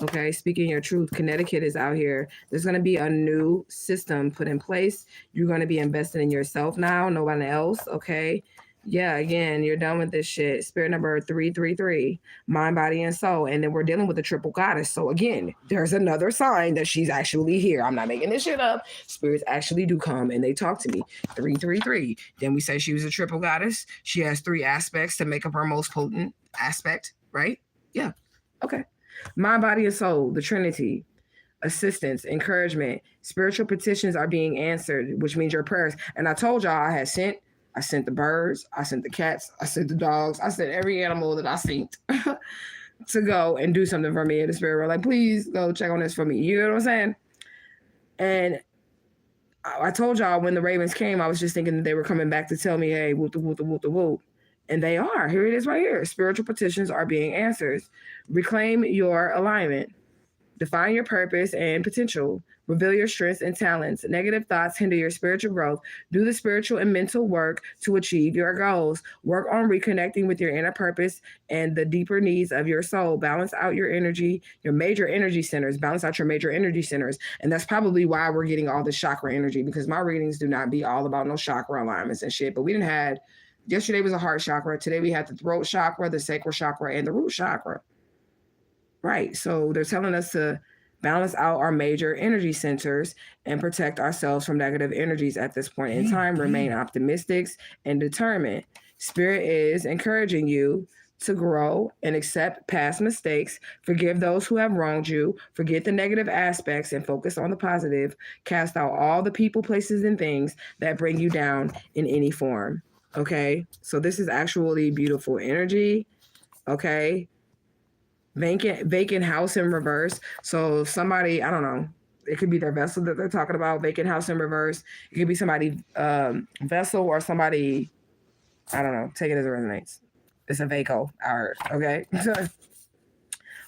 Okay, speaking your truth. Connecticut is out here. There's going to be a new system put in place. You're going to be investing in yourself now, nobody else. Okay. Yeah, again, you're done with this shit. Spirit number 333, mind, body, and soul. And then we're dealing with the triple goddess. So again, there's another sign that she's actually here. I'm not making this shit up. Spirits actually do come and they talk to me. 333. Then we say she was a triple goddess. She has 3 aspects to make up her most potent aspect, right? Yeah. Okay. Mind, body, and soul, the Trinity, assistance, encouragement, spiritual petitions are being answered, which means your prayers. And I told y'all I sent the birds, I sent the cats, I sent the dogs, I sent every animal that I seen to go and do something for me in the spirit world. Like, please go check on this for me. You know what I'm saying? And I told y'all when the ravens came, I was just thinking that they were coming back to tell me, hey, whoop, whoop, whoop, whoop. And they are. Here it is right here. Spiritual petitions are being answered. Reclaim your alignment. Define your purpose and potential. Reveal your strengths and talents. Negative thoughts hinder your spiritual growth. Do the spiritual and mental work to achieve your goals. Work on reconnecting with your inner purpose and the deeper needs of your soul. Balance out your energy, your major energy centers. Balance out your major energy centers. And that's probably why we're getting all this chakra energy, because my readings do not be all about no chakra alignments and shit. But we didn't have, yesterday was a heart chakra. Today we had the throat chakra, the sacral chakra, and the root chakra. Right. So they're telling us to balance out our major energy centers and protect ourselves from negative energies at this point in time. Remain optimistic and determined. Spirit is encouraging you to grow and accept past mistakes. Forgive those who have wronged you. Forget the negative aspects and focus on the positive. Cast out all the people, places, and things that bring you down in any form. Okay. So this is actually beautiful energy. Okay. Vacant house in reverse. So somebody, I don't know, it could be their vessel that they're talking about. Vacant house in reverse. It could be somebody vessel or somebody, I don't know, take it as it resonates. It's a vaco, I heard. Okay.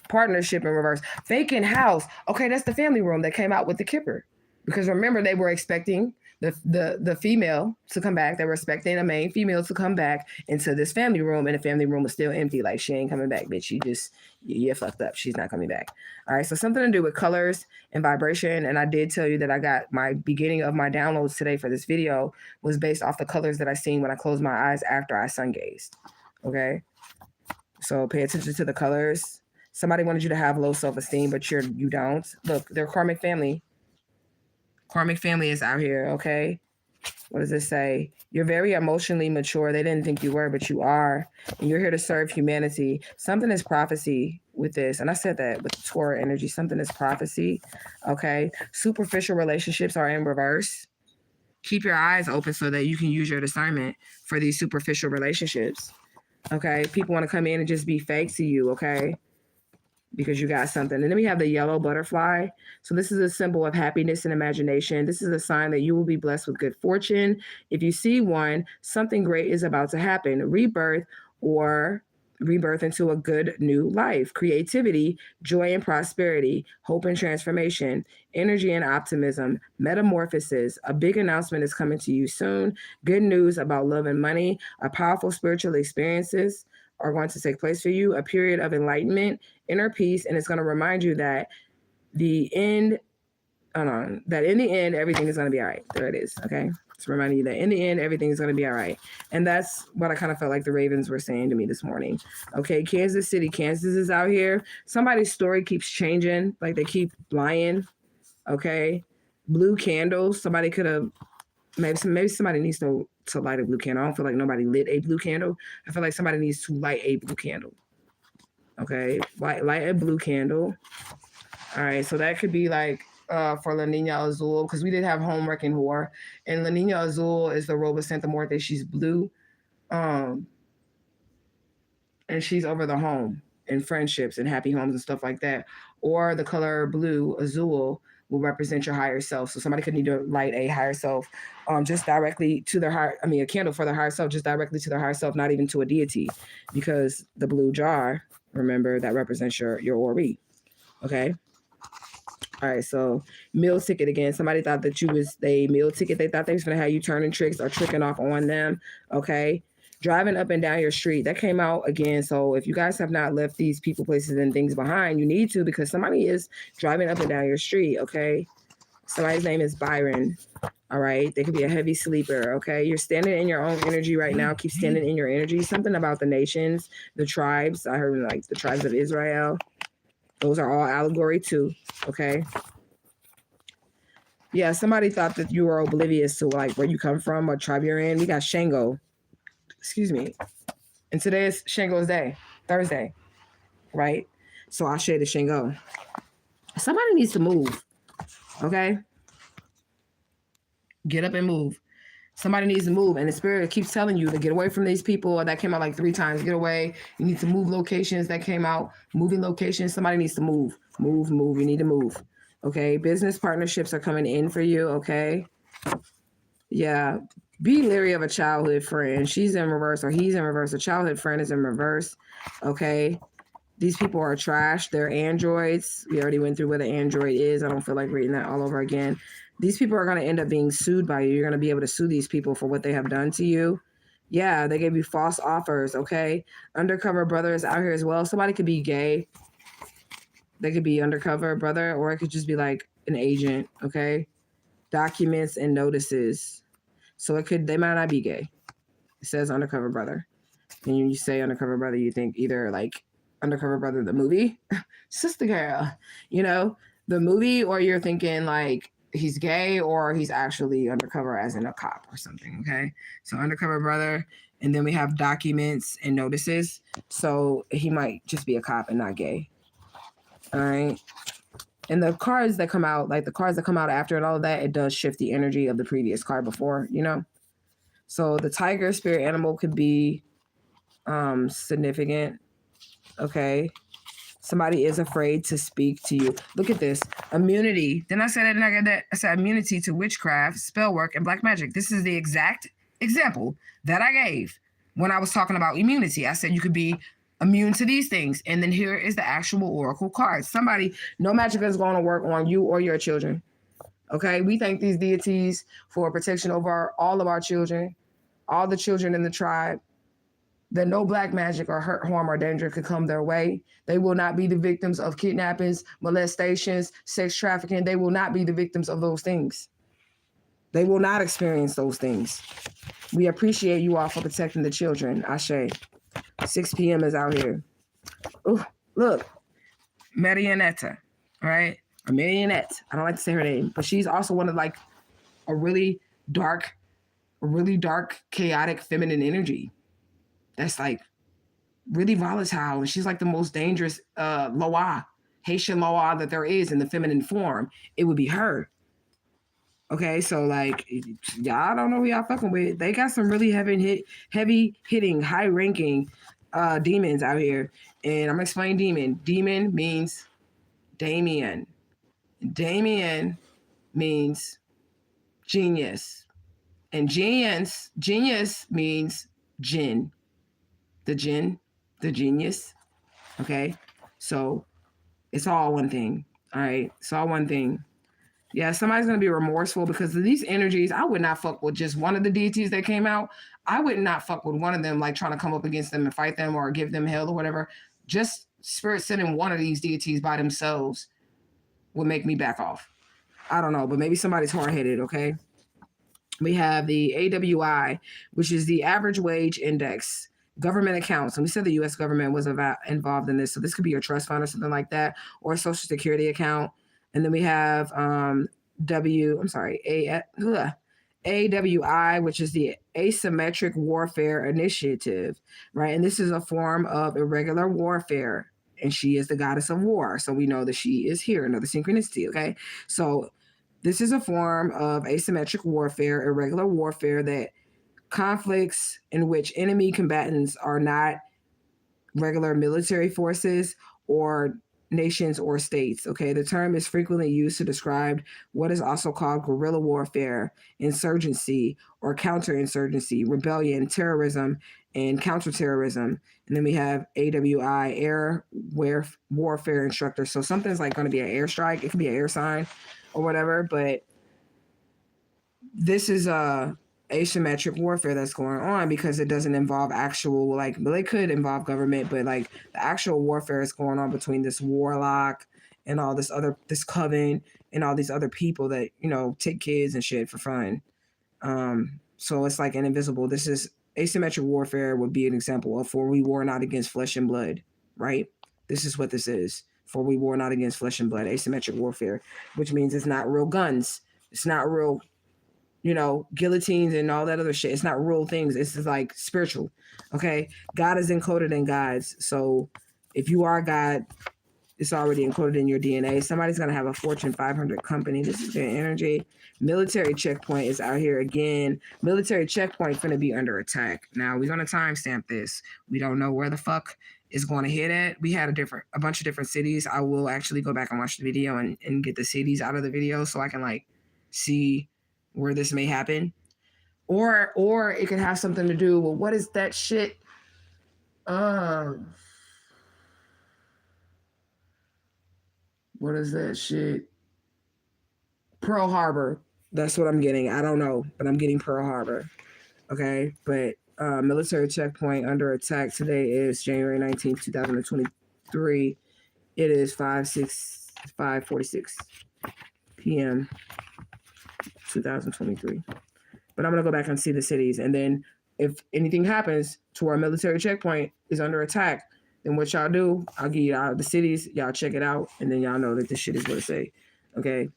Partnership in reverse. Vacant house. Okay, that's the family room that came out with the kipper. Because remember, they were expecting the female to come back. They're expecting a main female to come back into this family room, and the family room is still empty. Like, she ain't coming back, bitch. You're fucked up. She's not coming back. All right. So something to do with colors and vibration. And I did tell you that I got my beginning of my downloads today for this video was based off the colors that I seen when I closed my eyes after I sun gazed. Okay. So pay attention to the colors. Somebody wanted you to have low self-esteem, but you don't. Look, their karmic family. Karmic family is out here, okay? What does it say? You're very emotionally mature. They didn't think you were, but you are. And you're here to serve humanity. Something is prophecy with this. And I said that with the Torah energy. Something is prophecy, okay? Superficial relationships are in reverse. Keep your eyes open so that you can use your discernment for these superficial relationships, okay? People want to come in and just be fake to you, okay? Because you got something. And then we have the yellow butterfly. So this is a symbol of happiness and imagination. This is a sign that you will be blessed with good fortune. If you see one, something great is about to happen. Rebirth into a good new life. Creativity, joy and prosperity, hope and transformation, energy and optimism, metamorphosis. A big announcement is coming to you soon. Good news about love and money. A powerful spiritual experiences are going to take place for you. A period of enlightenment, inner peace, and it's going to remind you that in the end, everything is going to be all right. There it is. Okay. It's reminding you that in the end, everything is going to be all right. And that's what I kind of felt like the Ravens were saying to me this morning. Okay. Kansas City, Kansas is out here. Somebody's story keeps changing. Like, they keep lying. Okay. Blue candles. Somebody could have, maybe somebody needs to light a blue candle. I don't feel like nobody lit a blue candle. I feel like somebody needs to light a blue candle. Okay. Light a blue candle. All right. So that could be like, for La Niña Azul, because we did have home wrecking whore, and La Niña Azul is the robe of Santa Muerte. She's blue, and she's over the home and friendships and happy homes and stuff like that. Or the color blue, azul, will represent your higher self. So somebody could need to light a higher self, just directly to their higher. I mean, a candle for their higher self, just directly to their higher self, not even to a deity, because the blue jar, remember, that represents your Ori. Okay. All right, so meal ticket again. Somebody thought that you was a meal ticket. They thought they was going to have you turning tricks or tricking off on them, okay? Driving up and down your street. That came out again. So if you guys have not left these people, places, and things behind, you need to, because somebody is driving up and down your street, okay? Somebody's name is Byron, all right? They could be a heavy sleeper, okay? You're standing in your own energy right now. Keep standing in your energy. Something about the nations, the tribes. I heard, like, the tribes of Israel. Those are all allegory too, okay? Yeah, somebody thought that you were oblivious to, like, where you come from or tribe you're in. We got Shango. Excuse me. And today is Shango's day, Thursday, right? So I'll share the Shango. Somebody needs to move, okay? Get up and move. Somebody needs to move, and the spirit keeps telling you to get away from these people. That came out like 3 times. Get away. You need to move locations. That came out. Moving locations. Somebody needs to move. Move. You need to move. Okay. Business partnerships are coming in for you. Okay. Yeah. Be leery of a childhood friend. She's in reverse, or he's in reverse. A childhood friend is in reverse. Okay. These people are trash. They're androids. We already went through what an android is. I don't feel like reading that all over again. These people are going to end up being sued by you. You're going to be able to sue these people for what they have done to you. Yeah, they gave you false offers, okay? Undercover brother is out here as well. Somebody could be gay. They could be undercover brother, or it could just be like an agent, okay? Documents and notices. So they might not be gay. It says undercover brother. And you say undercover brother, you think either like Undercover Brother, the movie, Sister Girl, the movie, or you're thinking like he's gay or he's actually undercover as in a cop or something, okay? So undercover brother, and then we have documents and notices. So he might just be a cop and not gay, all right? And the cards that come out, like the cards that come out after and all of that, it does shift the energy of the previous card before, So the tiger spirit animal could be significant, okay? Somebody is afraid to speak to you. Look at this. Immunity. Then I said it and I got that. I said immunity to witchcraft, spell work, and black magic. This is the exact example that I gave when I was talking about immunity. I said you could be immune to these things. And then here is the actual oracle card. Somebody, no magic is going to work on you or your children. Okay, we thank these deities for protection over all of our children, all the children in the tribe, that no black magic or hurt, harm, or danger could come their way. They will not be the victims of kidnappings, molestations, sex trafficking. They will not be the victims of those things. They will not experience those things. We appreciate you all for protecting the children. Ashe. 6 p.m. is out here. Oh, look, Marionetta, right? Or Marionette. I don't like to say her name, but she's also one of like a really dark, chaotic feminine energy. That's like really volatile, and she's like the most dangerous Loa, Haitian Loa that there is in the feminine form. It would be her. Okay, so like y'all don't know who y'all fucking with. They got some really heavy hitting, high ranking demons out here. And I'm gonna explain demon. Demon means Damien. Damien means genius. And genius means jinn. The jinn, the genius. Okay? So it's all one thing. All right. It's all one thing. Yeah, somebody's going to be remorseful because of these energies. I would not fuck with just one of the deities that came out. I would not fuck with one of them, like trying to come up against them and fight them or give them hell or whatever. Just spirit sending one of these deities by themselves would make me back off. I don't know, but maybe somebody's hard-headed, okay? We have the AWI, which is the average wage index. Government accounts. And we said the U.S. government was involved in this. So this could be your trust fund or something like that, or a Social Security account. And then we have AWI, which is the Asymmetric Warfare Initiative, right? And this is a form of irregular warfare. And she is the goddess of war. So we know that she is here, another synchronicity, okay? So this is a form of asymmetric warfare, irregular warfare, that conflicts in which enemy combatants are not regular military forces or nations or states. Okay, the term is frequently used to describe what is also called guerrilla warfare, insurgency or counterinsurgency, rebellion, terrorism, and counterterrorism. And then we have AWI, air warfare instructor. So something's like going to be an airstrike. It could be an air sign or whatever, but this is a asymmetric warfare that's going on because it doesn't involve actual, like, well, it could involve government, but like the actual warfare is going on between this warlock and all this coven and all these other people that, you know, take kids and shit for fun. So it's like an invisible. This is asymmetric warfare would be an example of for we war not against flesh and blood, right? This is what this is. For we war not against flesh and blood, asymmetric warfare, which means it's not real guns. It's not real, you know, guillotines and all that other shit. It's not real things. It's just like spiritual. Okay. God is encoded in gods. So if you are God, it's already encoded in your DNA. Somebody's going to have a Fortune 500 company. This is their energy. Military checkpoint is out here again. Military checkpoint going to be under attack. Now we're going to timestamp this. We don't know where the fuck is going to hit at. We had a bunch of different cities. I will actually go back and watch the video and get the cities out of the video so I can like see where this may happen, or it could have something to do with what is that shit? What is that shit? Pearl Harbor. That's what I'm getting. I don't know, but I'm getting Pearl Harbor. Okay, but military checkpoint under attack today is January 19th, 2023. It is 5:46 p.m. 2023. But I'm going to go back and see the cities. And then if anything happens to our military checkpoint is under attack, then what y'all do, I'll give you the cities. Y'all check it out. And then y'all know that this shit is what it say. Okay.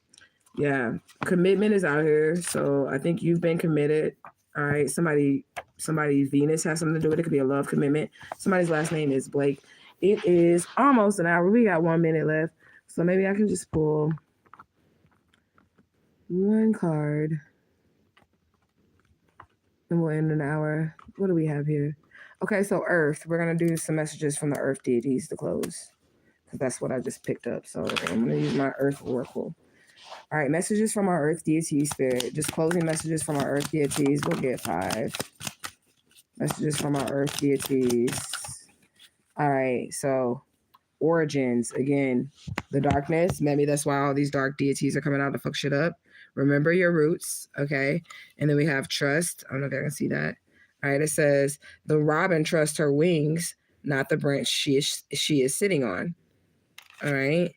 Yeah. Commitment is out here. So I think you've been committed. All right. Somebody's Venus has something to do with it. It could be a love commitment. Somebody's last name is Blake. It is almost an hour. We got 1 minute left. So maybe I can just pull one card and we'll end an hour. What do we have here? Okay, so Earth. We're going to do some messages from the Earth deities to close because that's what I just picked up. So I'm going to use my Earth Oracle. All right, messages from our Earth deity spirit. Just closing messages from our Earth deities. We'll get 5. Messages from our Earth deities. All right, so origins. Again, the darkness. Maybe that's why all these dark deities are coming out to fuck shit up. Remember your roots, okay? And then we have trust. I don't know if I can see that. All right, it says, the robin trusts her wings, not the branch she is sitting on. All right.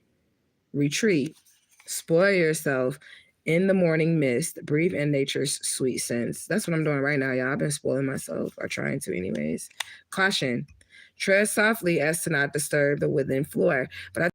Retreat. Spoil yourself in the morning mist. Breathe in nature's sweet scents. That's what I'm doing right now, y'all. I've been spoiling myself, or trying to anyways. Caution. Tread softly as to not disturb the wooden floor. But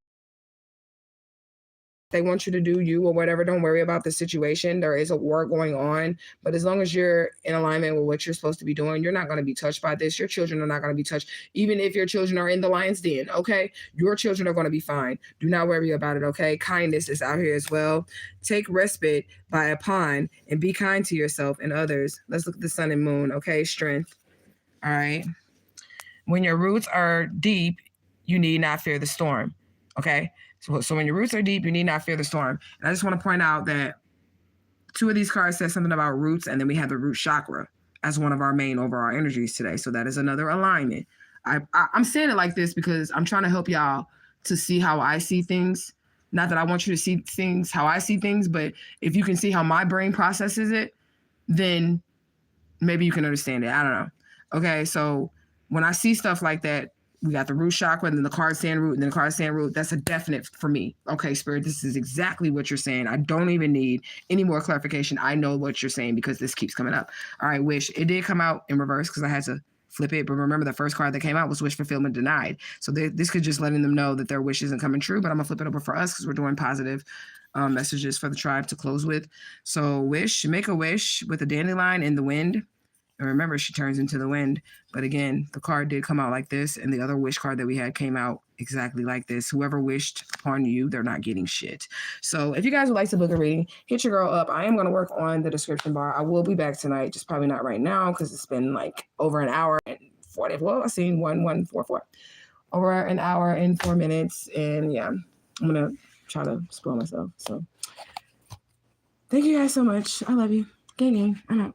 they want you to do you or whatever. Don't worry about the situation. There is a war going on, but as long as you're in alignment with what you're supposed to be doing, you're not going to be touched by this. Your children are not going to be touched. Even if your children are in the lion's den, okay? Your children are going to be fine. Do not worry about it, okay? Kindness is out here as well. Take respite by a pond and be kind to yourself and others. Let's look at the sun and moon, okay? Strength. All right. When your roots are deep, you need not fear the storm, okay? So when your roots are deep, you need not fear the storm. And I just want to point out that 2 of these cards says something about roots, and then we have the root chakra as one of our main overall energies today. So that is another alignment. I'm saying it like this because I'm trying to help y'all to see how I see things. Not that I want you to see things how I see things, but if you can see how my brain processes it, then maybe you can understand it. I don't know. Okay, so when I see stuff like that, we got the root chakra, and then the card saying root, and then the card saying root. That's a definite for me. Okay, Spirit, this is exactly what you're saying. I don't even need any more clarification. I know what you're saying because this keeps coming up. All right, wish. It did come out in reverse because I had to flip it. But remember, the first card that came out was wish fulfillment denied. So this could just letting them know that their wish isn't coming true. But I'm going to flip it over for us because we're doing positive messages for the tribe to close with. So wish, make a wish with a dandelion in the wind. And remember, she turns into the wind. But again, the card did come out like this. And the other wish card that we had came out exactly like this. Whoever wished upon you, they're not getting shit. So if you guys would like to book a reading, hit your girl up. I am going to work on the description bar. I will be back tonight, just probably not right now because it's been like over an hour and 40. Well, I seen 1144. Over an hour and 4 minutes. And yeah, I'm going to try to spoil myself. So thank you guys so much. I love you. Gang, gang. I'm out.